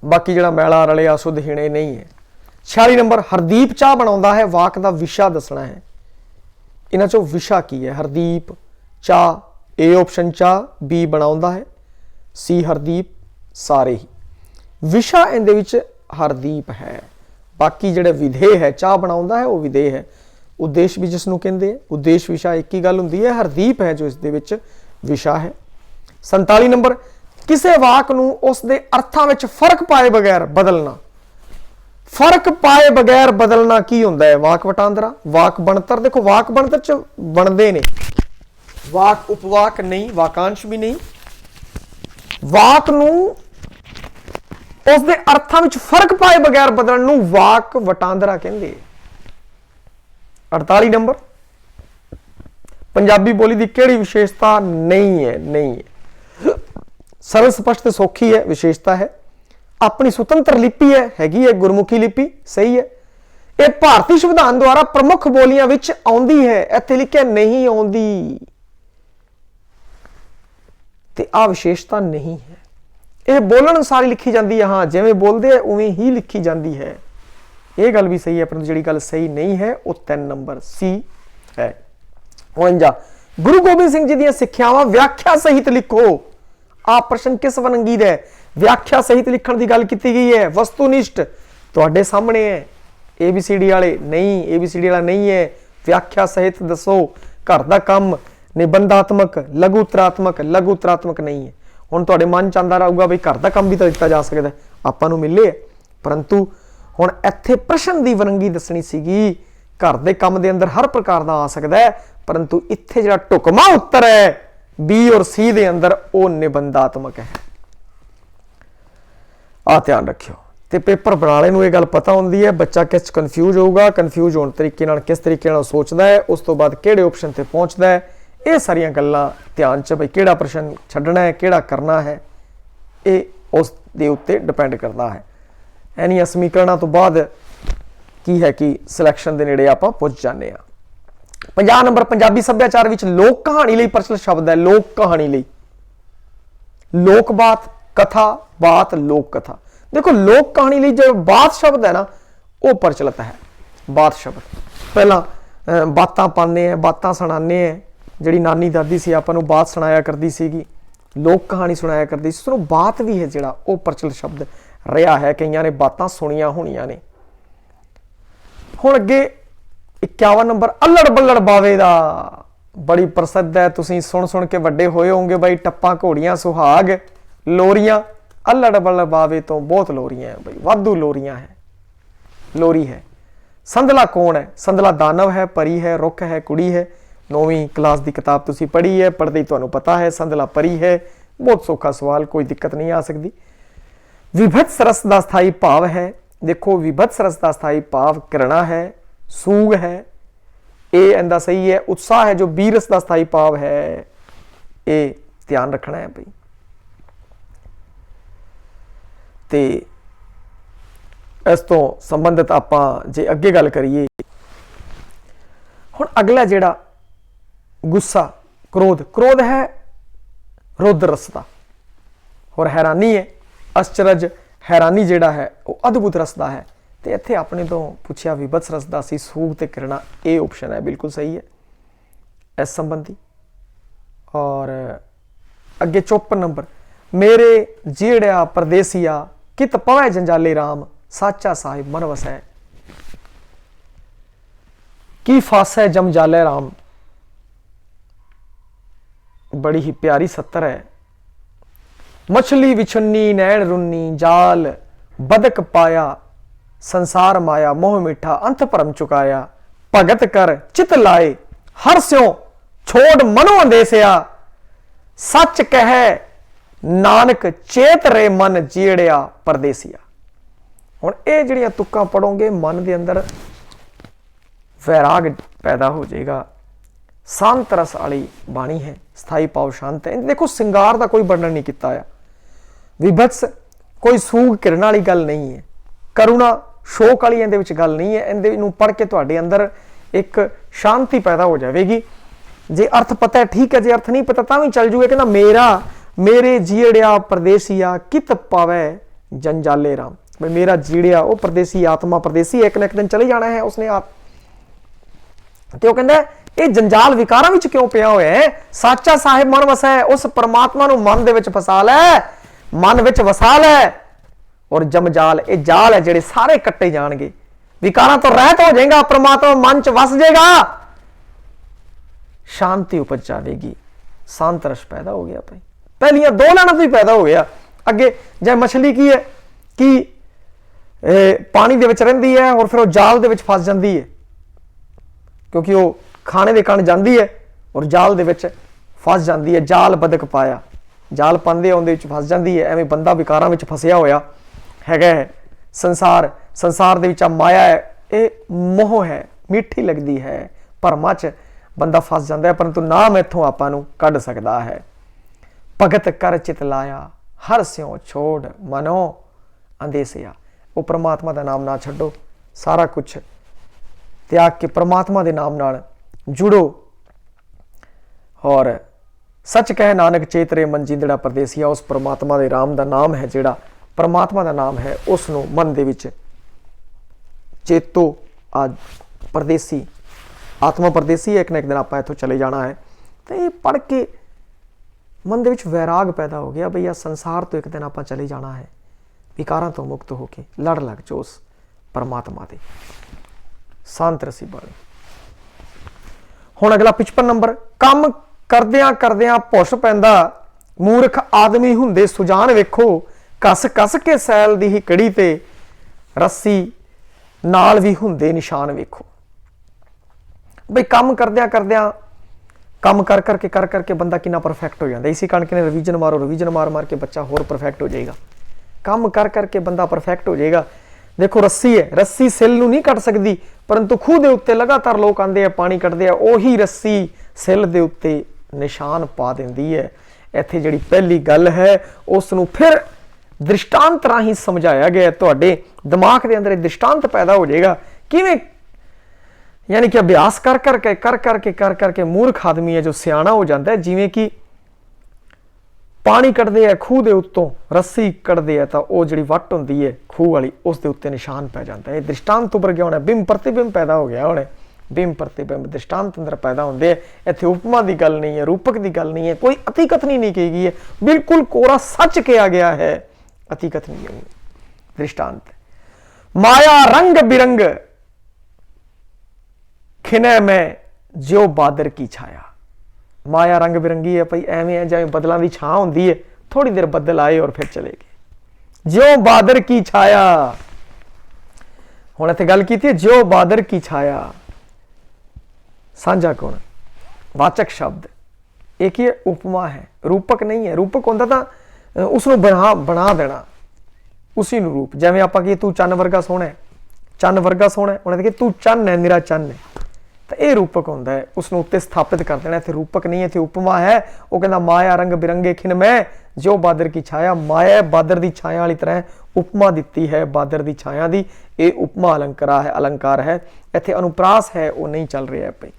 बाकी जिहड़ा मैला, रलिया, शुद्धहीन ये नहीं है। 46 नंबर हरदीप चाह बनाउंदा है, वाक का विशा दसना है। इन्हां चों विशा की है? हरदीप चाह, ए ऑप्शन चाह, बी बनाउंदा है, सी हरदीप, सारे ही। विशा इहदे विच हरदीप है। बाकी जिहड़े विधेय है, चाह बनाउंदा है वो विधेय है। उद्देश्य भी जिसनूं कहंदे हैं, उद्देश्य विशा एक ही गल हुंदी है, हरदीप है जो इसदे विच विशा है। 47 नंबर ਕਿਸੇ ਵਾਕ ਨੂੰ ਉਸ ਦੇ ਅਰਥਾਂ ਵਿੱਚ ਫਰਕ ਪਾਏ ਬਗੈਰ ਬਦਲਣਾ। ਫਰਕ ਪਾਏ ਬਗੈਰ ਬਦਲਣਾ ਕੀ ਹੁੰਦਾ ਹੈ? ਵਾਕ ਵਟਾਂਦਰਾ, ਵਾਕ ਬਣਤਰ। ਦੇਖੋ ਵਾਕ ਬਣਤਰ ਚ ਬਣਦੇ ਨੇ ਵਾਕ, ਉਪਵਾਕ ਨਹੀਂ, ਵਾਕਾਂਸ਼ ਵੀ ਨਹੀਂ। ਵਾਕ ਨੂੰ ਉਸ ਦੇ ਅਰਥਾਂ ਵਿੱਚ ਫਰਕ ਪਾਏ ਬਗੈਰ ਬਦਲਣ ਨੂੰ ਵਾਕ ਵਟਾਂਦਰਾ ਕਹਿੰਦੇ। 48 ਨੰਬਰ, ਪੰਜਾਬੀ ਬੋਲੀ ਦੀ ਕਿਹੜੀ ਵਿਸ਼ੇਸ਼ਤਾ ਨਹੀਂ ਹੈ? ਨਹੀਂ ਹੈ। ਸਰਲ, ਸਪਸ਼ਟ ਤੇ ਸੌਖੀ ਹੈ, ਵਿਸ਼ੇਸ਼ਤਾ ਹੈ। ਆਪਣੀ ਸੁਤੰਤਰ ਲਿਪੀ ਹੈ, ਹੈਗੀ ਹੈ ਗੁਰਮੁਖੀ ਲਿਪੀ, ਸਹੀ ਹੈ। ਇਹ ਭਾਰਤੀ ਸੰਵਿਧਾਨ ਦੁਆਰਾ ਪ੍ਰਮੁੱਖ ਬੋਲੀਆਂ ਵਿੱਚ ਆਉਂਦੀ ਹੈ, ਇੱਥੇ ਲਿਖਿਆ ਨਹੀਂ ਆਉਂਦੀ, ਤੇ ਆ ਵਿਸ਼ੇਸ਼ਤਾ ਨਹੀਂ ਹੈ। ਇਹ ਬੋਲਣ ਅਨੁਸਾਰ ਹੀ ਲਿਖੀ ਜਾਂਦੀ ਹੈ, ਹਾਂ ਜਿਵੇਂ ਬੋਲਦੇ ਆ ਉਵੇਂ ਹੀ ਲਿਖੀ ਜਾਂਦੀ ਹੈ। ਇਹ ਗੱਲ ਵੀ ਸਹੀ ਹੈ, ਪਰੰਤੂ ਜਿਹੜੀ ਗੱਲ ਸਹੀ ਨਹੀਂ ਹੈ ਉਹ 3 ਨੰਬਰ ਸੀ ਹੈ। 52, ਗੁਰੂ ਗੋਬਿੰਦ ਸਿੰਘ ਜੀ ਦੀਆਂ ਸਿੱਖਿਆਵਾਂ ਵਿਆਖਿਆ ਸਹਿਤ ਲਿਖੋ। ਆ ਪ੍ਰਸ਼ਨ ਕਿਸ ਵੰਨਗੀ ਦਾ ਹੈ? ਵਿਆਖਿਆ ਸਹਿਤ ਲਿਖਣ ਦੀ ਗੱਲ ਕੀਤੀ ਗਈ ਹੈ। ਵਸਤੂਨਿਸ਼ਟ ਤੁਹਾਡੇ ਸਾਹਮਣੇ ਹੈ, ABCD ਵਾਲੇ ਨਹੀਂ, ABCD ਵਾਲਾ ਨਹੀਂ ਹੈ। ਵਿਆਖਿਆ ਸਹਿਤ ਦੱਸੋ। ਘਰ ਦਾ ਕੰਮ, ਨਿਬੰਧਾਤਮਕ, ਲਘੂ ਉਤਰਾਤਮਕ ਨਹੀਂ ਹੈ। ਹੁਣ ਤੁਹਾਡੇ ਮਨ ਚ ਆਉਂਦਾ ਰਹੂਗਾ ਬਈ ਘਰ ਦਾ ਕੰਮ ਵੀ ਤਾਂ ਦਿੱਤਾ ਜਾ ਸਕਦਾ, ਆਪਾਂ ਨੂੰ ਮਿਲੇ, ਪਰੰਤੂ ਹੁਣ ਇੱਥੇ ਪ੍ਰਸ਼ਨ ਦੀ ਵੰਨਗੀ ਦੱਸਣੀ ਸੀਗੀ। ਘਰ ਦੇ ਕੰਮ ਦੇ ਅੰਦਰ ਹਰ ਪ੍ਰਕਾਰ ਦਾ ਆ ਸਕਦਾ ਹੈ, ਪਰੰਤੂ ਇੱਥੇ ਜਿਹੜਾ ਢੁਕਵਾਂ ਉੱਤਰ ਹੈ B ਔਰ C ਦੇ ਅੰਦਰ ਉਹ ਨਿਬੰਧਾਤਮਕ ਹੈ। ਆ ਧਿਆਨ ਰੱਖਿਓ। ਤੇ ਪੇਪਰ ਬਣਾਲੇ ਨੂੰ ਇਹ ਗੱਲ ਪਤਾ ਹੁੰਦੀ ਹੈ ਬੱਚਾ ਕਿਸ ਚ ਕਨਫਿਊਜ਼ ਹੋਊਗਾ, ਕਨਫਿਊਜ਼ ਹੋਣ ਤਰੀਕੇ ਨਾਲ ਕਿਸ ਤਰੀਕੇ ਨਾਲ ਸੋਚਦਾ ਹੈ, ਉਸ ਤੋਂ ਬਾਅਦ ਕਿਹੜੇ ਆਪਸ਼ਨ ਤੇ ਪਹੁੰਚਦਾ ਹੈ। ਇਹ ਸਾਰੀਆਂ ਗੱਲਾਂ ਧਿਆਨ ਚ, ਬਈ ਕਿਹੜਾ ਪ੍ਰਸ਼ਨ ਛੱਡਣਾ ਹੈ, ਕਿਹੜਾ ਕਰਨਾ ਹੈ, ਇਹ ਉਸ ਦੇ ਉੱਤੇ ਡਿਪੈਂਡ ਕਰਦਾ ਹੈ। ਐਨੀਆਂ ਸਮੀਕਰਨਾਂ ਤੋਂ ਬਾਅਦ ਕੀ ਹੈ ਕਿ ਸਿਲੈਕਸ਼ਨ ਦੇ ਨੇੜੇ ਆਪਾਂ ਪਹੁੰਚ ਜਾਂਦੇ ਹਾਂ। 50 ਨੰਬਰ, ਪੰਜਾਬੀ ਸੱਭਿਆਚਾਰ ਵਿੱਚ ਲੋਕ ਕਹਾਣੀ ਲਈ ਪ੍ਰਚਲਿਤ ਸ਼ਬਦ ਹੈ। ਲੋਕ ਕਹਾਣੀ ਲਈ ਲੋਕ ਬਾਤ, ਕਥਾ, ਬਾਤ, ਲੋਕ ਕਥਾ। ਦੇਖੋ ਲੋਕ ਕਹਾਣੀ ਲਈ ਜੋ ਬਾਤ ਸ਼ਬਦ ਹੈ ਨਾ ਉਹ ਪ੍ਰਚਲਿਤ ਹੈ। ਬਾਤ ਸ਼ਬਦ ਪਹਿਲਾਂ ਬਾਤਾਂ ਪਾਉਂਦੇ ਆ, ਬਾਤਾਂ ਸੁਣਾਉਂਦੇ ਆ। ਜਿਹੜੀ ਨਾਨੀ ਦਾਦੀ ਸੀ ਆਪਾਂ ਨੂੰ ਬਾਤ ਸੁਣਾਇਆ ਕਰਦੀ ਸੀਗੀ, ਲੋਕ ਕਹਾਣੀ ਸੁਣਾਇਆ ਕਰਦੀ ਸੀ, ਉਸਨੂੰ ਬਾਤ ਵੀ ਹੈ ਜਿਹੜਾ ਉਹ ਪ੍ਰਚਲਿਤ ਸ਼ਬਦ ਰਿਹਾ ਹੈ। ਕਈਆਂ ਨੇ ਬਾਤਾਂ ਸੁਣੀਆਂ ਹੋਣੀਆਂ ਨੇ। ਹੁਣ ਅੱਗੇ 51 ਨੰਬਰ, ਅੱਲੜ ਬੱਲੜ ਬਾਵੇ ਦਾ ਬੜੀ ਪ੍ਰਸਿੱਧ ਹੈ, ਤੁਸੀਂ ਸੁਣ ਕੇ ਵੱਡੇ ਹੋਏ ਹੋਵੋਗੇ ਬਾਈ। ਟੱਪਾਂ, ਘੋੜੀਆਂ, ਸੁਹਾਗ, ਲੋਰੀਆਂ। ਅੱਲੜ ਬੱਲੜ ਬਾਵੇ ਤੋਂ ਬਹੁਤ ਲੋਰੀਆਂ ਹੈ ਬਈ, ਵਾਧੂ ਲੋਰੀਆਂ ਹੈ, ਲੋਰੀ ਹੈ। ਸੰਦਲਾ ਕੌਣ ਹੈ? ਸੰਦਲਾ ਦਾਨਵ ਹੈ, ਪਰੀ ਹੈ, ਰੁੱਖ ਹੈ, ਕੁੜੀ ਹੈ। 9ਵੀਂ ਕਲਾਸ ਦੀ ਕਿਤਾਬ ਤੁਸੀਂ ਪੜ੍ਹੀ ਹੈ, ਪੜ੍ਹਦੇ ਹੀ ਤੁਹਾਨੂੰ ਪਤਾ ਹੈ ਸੰਦਲਾ ਪਰੀ ਹੈ। ਬਹੁਤ ਸੌਖਾ ਸਵਾਲ, ਕੋਈ ਦਿੱਕਤ ਨਹੀਂ ਆ ਸਕਦੀ। ਵਿਭਤਸ ਰਸ ਦਾ ਸਥਾਈ ਭਾਵ ਹੈ। ਦੇਖੋ ਵਿਭਤਸ ਰਸ ਦਾ ਸਥਾਈ ਭਾਵ ਕਰਣਾ ਹੈ, ਸੂਗ ਹੈ, ਇਹ ਇਹਦਾ ਸਹੀ ਹੈ। ਉਤਸ਼ਾਹ ਹੈ ਜੋ ਬੀਰਸ ਦਾ ਸਥਾਈ ਭਾਵ ਹੈ, ਇਹ ਧਿਆਨ ਰੱਖਣਾ ਹੈ ਬਈ। ਤੇ ਇਸ ਤੋਂ ਸੰਬੰਧਿਤ ਆਪਾਂ ਜੇ ਅੱਗੇ ਗੱਲ ਕਰੀਏ, ਹੁਣ ਅਗਲਾ ਜਿਹੜਾ ਗੁੱਸਾ, ਕ੍ਰੋਧ ਹੈ ਰੁਦਰ ਰਸ ਦਾ। ਹੋਰ ਹੈਰਾਨੀ ਹੈ, ਅਚਰਜ, ਹੈਰਾਨੀ ਜਿਹੜਾ ਹੈ ਉਹ ਅਦਭੁਤ ਰਸ ਦਾ ਹੈ। ਤੇ ਇੱਥੇ ਆਪਣੇ ਤੋਂ ਪੁੱਛਿਆ ਵਿਭਤਸ ਰਸ ਦਾ ਸੀ, ਸੂਗ ਤੇ ਕਿਰਣਾ, ਇਹ ਆਪਸ਼ਨ ਹੈ ਬਿਲਕੁਲ ਸਹੀ ਹੈ ਇਸ ਸੰਬੰਧੀ। ਔਰ ਅੱਗੇ 54 ਨੰਬਰ, ਮੇਰੇ ਜਿਹੜਿਆ ਪਰਦੇਸੀਆ ਕਿਤ ਪਵੈ ਜੰਜਾਲੇ ਰਾਮ, ਸਾਚਾ ਸਾਹਿਬ ਮਨ ਵਸੈ। ਕੀ ਫਾਸੈ ਜਮਜਾਲੇ ਰਾਮ, बड़ी ही प्यारी सत्तर है। मछली विछुन्नी नैन रुन्नी, जाल बदक पाया, संसार माया मोह मिठा अंत परम चुकाया। भगत कर चित लाए हर स्यों, छोड़ मनो अंदेसिया, सच कह नानक चेत रे मन जीड़िया परदेसिया। हुण ये जिहड़ियां तुक्कां पढ़ोगे मन के अंदर वैराग पैदा हो जाएगा। शांत रस वाली बाणी है, स्थाई भाव शांत है। देखो सिंगार का कोई वर्णन नहीं किया है। विभत्स कोई सूग किरण वाली गल नहीं है, करुणा शोक वाली इहदे विच गल नहीं है। इहदे पढ़ के तुहाडे अंदर एक शांति पैदा हो जाएगी। जे अर्थ पता है ठीक है, जे अर्थ नहीं पता तां भी चल जूगा। कहना मेरा मेरे जीड़िया परदेसिया कित पावै जंजाले राम, भाई मेरा जीड़िया वो परदेसी आत्मा परदेसी एक न एक दिन चले जाना है उसने आप। ते वो कहंदा ये जंजाल विकारां विच क्यों पिया होया है? साचा साहिब मन वसै, उस परमात्मा नूं मन दे विच फसा लै, मन विच वसा लै। और जमजाल ये जाल है जिहड़े सारे कट्टे जाणगे, विकारां तो रहत हो जाएगा, परमात्मा मन च वस जाएगा, शांति उपज जाएगी, शांत रस पैदा हो गया भाई। पहलियां दो लाइनां तो ही पैदा हो गया। अगे जै मछली की है कि पानी दे विच रहिंदी है और फिर वो जाल दे विच फस जाती है, क्योंकि वो खाने दे कण जाती है और जाल दे विच फस जाती है। जाल बदक पाया, जाल पांदे उहदे विच फस जाती है। एवें बंदा विकारां विच फसिया होया हैगा है। संसार, संसार दे विच माया है, ये मोह है, मीठी लगती है, भरमा च बंदा फस जाता है, परंतु नाम इत्थों आपां नूं कढ सकदा है। भगत कर चित लाया हर स्यों छोड़ मनो अंदेसिया। वो परमात्मा का नाम ना छड्डो, सारा कुछ त्याग के परमात्मा के नाम नाल जुड़ो। और सच कह नानक चेतरे मन जिंदड़ा परदेसिया। उस परमात्मा के राम का नाम है, जिहड़ा परमात्मा का नाम है, उसनों मन दे विच चेतो। आज परदेसी आत्मा परदेसी है, एक ना एक दिन आप इत्थों चले जाना है। तो ये पढ़ के मन दे विच वैराग पैदा हो गया, भई आ संसार तो एक दिन आप चले जाना है। विकारां तो मुक्त होके लड़ लग जो उस परमात्मा दे। शांत रसी बाणी। हुण अगला 55 नंबर। कम करदियां करदियां भुस पैंदा मूर्ख आदमी हुंदे सुजान वेखो। कस कस के सैल दी ही कड़ी ते रस्सी नाल भी हुंदे निशान वेखो। बई कम करदियां करदियां कम कर करके बंदा कितना परफेक्ट हो जाता। इसी कारण कहने रिवीजन मारो, रिवीजन मार मार के बच्चा होर परफेक्ट हो जाएगा। कम कर करके बंदा परफेक्ट हो जाएगा। देखो रस्सी है, रस्सी सिल नूं नहीं कट सकती, परंतु खूह दे उत्ते लगातार लोग आंदे आ पानी कटदे आ, ओही रस्सी सिल दे उत्ते निशान पा दिंदी है। इत्थे जिहड़ी पहली गल है उस नूं फिर दृष्टांत राही समझाया गया। तुहाडे दिमाग के अंदर दृष्टांत पैदा हो जाएगा किवें, यानी कि अभ्यास कर करके मूर्ख आदमी है जो सियाणा हो जाता है। जिवें कि पानी कटदे है खूह दे उत्तों, रस्सी कटदे है तो वो जिहड़ी वट हुंदी है खूह वाली उस दे उत्ते निशान पै जाता है। दृष्टांत उभर गया होना, बिंब प्रतिबिंब पैदा हो गया होना। बिंब प्रतिबिंब दृष्टांत अंदर पैदा होंदे है। इत्थे उपमा की गल नहीं है, रूपक की गल नहीं है, कोई अति कथनी नहीं कही गई है, बिल्कुल कोरा सच किया गया है, अति कथनी नहीं। दृष्टांत माया रंग बिरंग खिने में ज्यो बादर की छाया। माया रंग बिरंगी है भाई, एवें है जिवें बदलों की छां होंदी है, थोड़ी देर बदल आए और फिर चले गए। ज्यो बादर की छाया। हुण इत्थे गल कीती ज्यो बादर की छाया, सांझा कौन वाचक शब्द एक ही उपमा है, रूपक नहीं है। रूपक होंदा तां उसनूं बना देना उसी नूं रूप। जिवें आपां कहीए तू चन्न वर्गा सोहणा है, चन्न वर्गा सोहणा है, उन्हें कही तू चन्न है, निरा चन्न है, तो यह रूपक होंदा है, उसनूं उत्ते स्थापित कर देना। इत्थे रूपक नहीं है, इत्थे उपमा है। वो कहंदा माया रंग बिरंगे खिन में जो बादर की छाया। माया बादर की छाया वाली तरह उपमा दिती है बादर की छाया दी। ये उपमा अलंकार है। इत्थे अनुप्रास है वो नहीं चल रहा है भाई,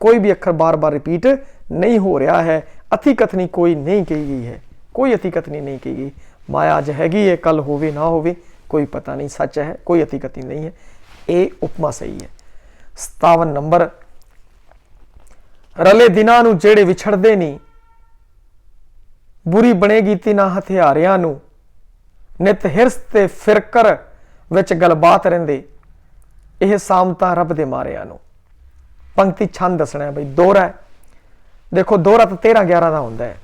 कोई भी अखर बार बार रिपीट नहीं हो रहा है। अति कथनी कोई नहीं कही गई है, कोई अति कथनी नहीं कही गई। माया अज हैगी है, कल होवे ना होवे कोई पता नहीं, सच है, कोई अति कथनी नहीं है। ये उपमा सही है। 57 नंबर। रले दिनां नूं जेड़े विछड़दे नहीं, बुरी बनेगी तिन्हां हथियारियां नूं, नित हिरस ते फिरकर विच गलबात रहिंदे, यह सामता रब दे मारियां नूं। पंक्ति छंद दसना है बई, दोहरा है। देखो दोहरा तो 13-11 का होंदा है,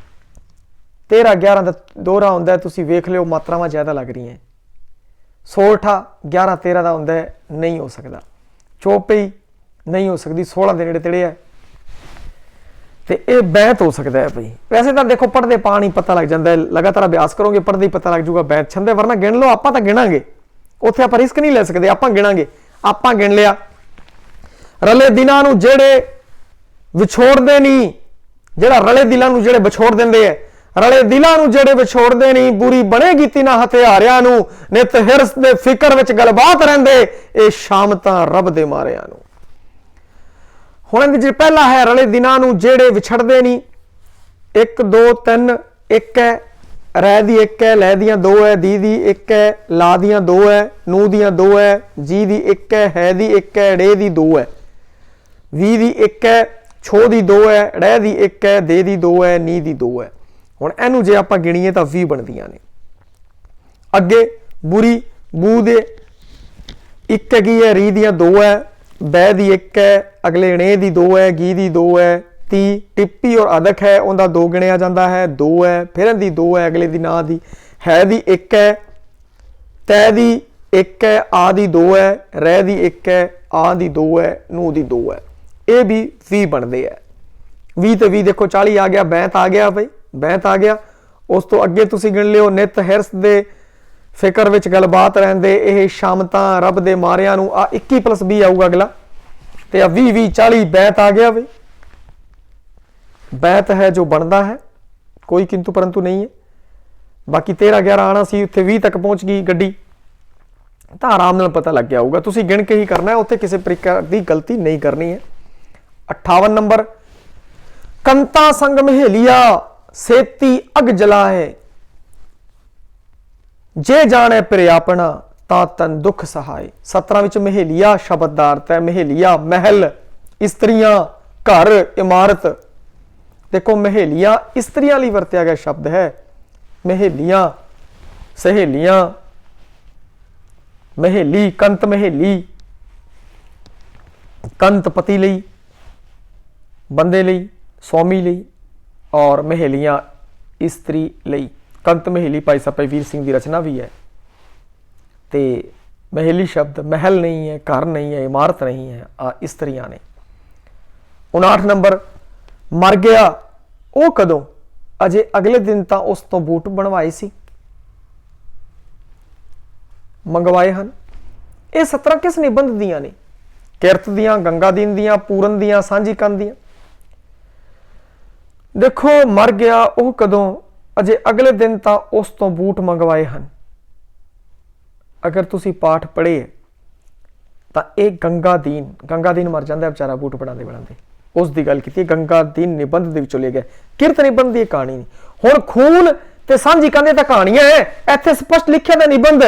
13-11 का दोहरा होंदा है। तुसीं वेख लिओ मात्रावां ज़्यादा लग रही हैं। 16 11-13 का होंदा है, नहीं हो सकता। चौपई नहीं हो सकती, 16 के नेड़े तेड़े है, तो यह बैत हो सकता है भाई। वैसे तो देखो पढ़ते पानी पता लग जाता है, लगातार अभ्यास करोगे पढ़ते ही पता लग जाऊगा बैत छंदे। वरना गिण लो, आप तो गिणांगे, उत्थे आप रिस्क नहीं ले सकते, आप गिणांगे। आप गिण लिया, रले दिनां नूं जेड़े विछोड़दे नहीं, जेड़ा रले दिलां नूं जेड़े विछोड़ दिंदे है, रले दिलां नूं जेड़े विछोड़दे नहीं, बुरी बनेगी तिन्हां हथियारियां नूं, नित हिरस दे फिकर विच गलबात रहिंदे, ये शामतां रब दे मारियां नूं। हुण जे पहला है रले दिनां नूं जेड़े विछड़दे नहीं, 1 2 3 1 है, रै दी 1 है, लै दियां 2 है, दी 1 है, ला दियां 2 है, नू दियां 2 है, जी दी 1 है दी 1 है, डे दी 2 है, वी दी 1 है, छो दी 2 है, रै दी 1 है, दे दी 2 है, नी दी 2 है। हुण इहनूं जे आपां गिणीए तां 20 बनदियां ने। अगे बुरी बू दे 1 हैगी है, री दियां 2 है, बै दी 1 है, अगले णे दी 2 है, गी दी 2 है, टिप्पी टिप्पी और अदक है उनका 2 गिणिया जाता है, 2 है, फिर दी 2 है, अगले दी ना दी है दी 1 है, तै दी 1 है, आ दी 2 है, रह दी 1 है, आ दी 2 है, नू दी 2 है, ये भी 20 बनते हैं। 20 ते 20 देखो 40 आ गया, 62 आ गया भाई, 62 आ गया। उस तो अगे तुसी गिण लियो नित हिरस दे फिक्र विच गलबात रहंदे ਇਹ ਸ਼ਾਮਤਾਂ रब दे मारियां नू आ 21 + 20 आऊगा अगला ते आ 20 20 40 बैत आ गया भाई। बैत है जो बनता है, कोई किंतु परंतु नहीं है। बाकी 13 11 आना सी, उत्थे 20 तक पहुंच गई गड्डी तो आराम नाल पता लग गया होगा। तुसी गिण के ही करना है, उत्थे किसी प्रकार की गलती नहीं करनी है। 58 नंबर कंता संग महेलिया सेती अग जला है, जे जाने प्रियापना ता तन दुख सहाय। 17 विच महेलिया शब्द दा अर्थ है महेलिया महल, इस्त्रियां, घर, इमारत। देखो महेलिया इस्त्रियां लई वरतिया गया शब्द है। महेलियां सहेलियां, महेली कंत, महेली कंत पति लई, बंदे लई, स्वामी लई, और महेलियां इस्त्री लई। कंत महेली भाई साहब वीर सिंह की रचना भी है। तो महेली शब्द महल नहीं है, घर नहीं है, इमारत नहीं है, इस्त्रियां ने। 59 नंबर मर गया वो कदों, अजे अगले दिन तो उस तो बूट बनवाए सी, मंगवाए हैं। ये 17 किस निबंध दियां ने? किरत दियां, गंगादीन दियां, पूरन दियां, सांझी कंध दियां। देखो मर गया वो कदों, अजे अगले दिन तो उस तो बूट मंगवाए हैं। अगर तुसी पाठ पढ़े तो एक गंगादीन मर जाता है बेचारा बूट बनाते बनाते, उसकी गल की। गंगादीन निबंध के ले गए, किरत निबंध की कहानी नहीं। हुण खून ते सांझी कंध तां कहानियां है, इत्थे स्पष्ट लिखिया था निबंध।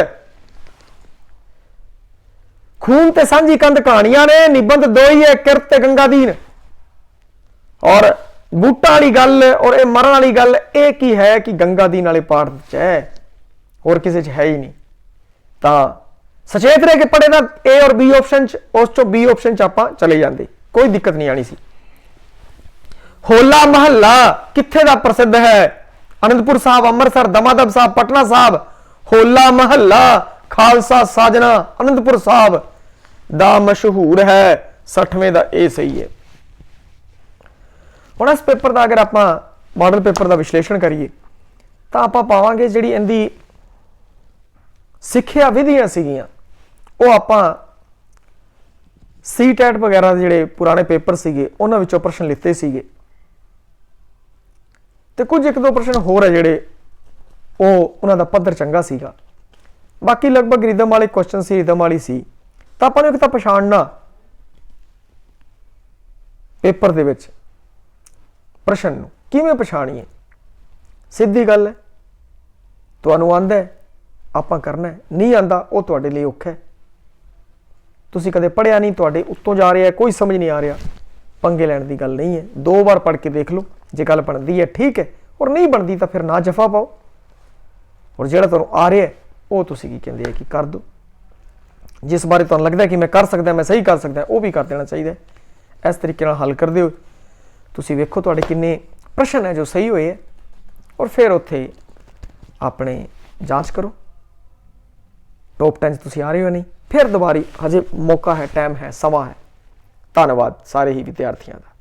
खून ते सांझी कंध कहानियां ने, निबंध 2 ही है, किरत ते गंगादीन। और बूटा वाली गल और ये मरण वाली गल एक ही है कि गंगादीन वाले पाठ च है, और किसी च है ही नहीं। तो सचेत रह के पढ़े ना ए और बी ऑप्शन च, उस चो बी ऑप्शन च आपां चले जाते, कोई दिक्कत नहीं आनी सी। होला महला कित्थे दा प्रसिद्ध है? आनंदपुर साहब, अमृतसर, दमादम साहब, पटना साहब। होला महला खालसा साजना आनंदपुर साहब दा मशहूर है। 60वें दा ए सही है। हुण इस पेपर का अगर आप मॉडल पेपर का विश्लेषण करिए तो आप पावांगे जिहड़ी इहदी सिक्ख्या विधियां सीगियां वो आप CTET वगैरह जिहड़े पुराने पेपर सीगे उन्हां विचों प्रश्न लिते सीगे, ते कुछ 1-2 प्रश्न होर है जिहड़े वो उन्हां दा पद्धर चंगा सीगा। बाकी लगभग रिदम वाले क्वेश्चन सी, रिदम वाली सी। तो आपां नूं इक तां पछाणना पेपर दे विच प्रश्न नूं किवें पछाणीए, सीधी गल है। तुहानूं आंदा है आपां करना है, नहीं आंदा वो तुहाडे लई औखा है। तुसीं कदे पढ़िया नहीं, तुहाडे उत्तों जा रहा है, कोई समझ नहीं आ रहा, पंगे लैण दी गल नहीं है। 2 बार पढ़ के देख लो, जे गल बनदी है ठीक है, और नहीं बनती तो फिर ना जफा पाओ। और जिहड़ा तुहानूं आ रहा है वो तुसीं की कहंदे कि कर दो। जिस बारे तुहानूं लगदा कि मैं कर सकदा, मैं सही कर सकदा, वो भी कर देना चाहिए। इस तरीके नाल हल करदे हो तुसीं वेखो तुहाडे किन्ने प्रश्न है जो सही होए है, और फिर उत्थे अपने जांच करो टॉप 10 तुसीं आ रहे हो नहीं। फिर दोबारी हजे मौका है, टाइम है, समा है। धन्यवाद सारे ही विद्यार्थियों का।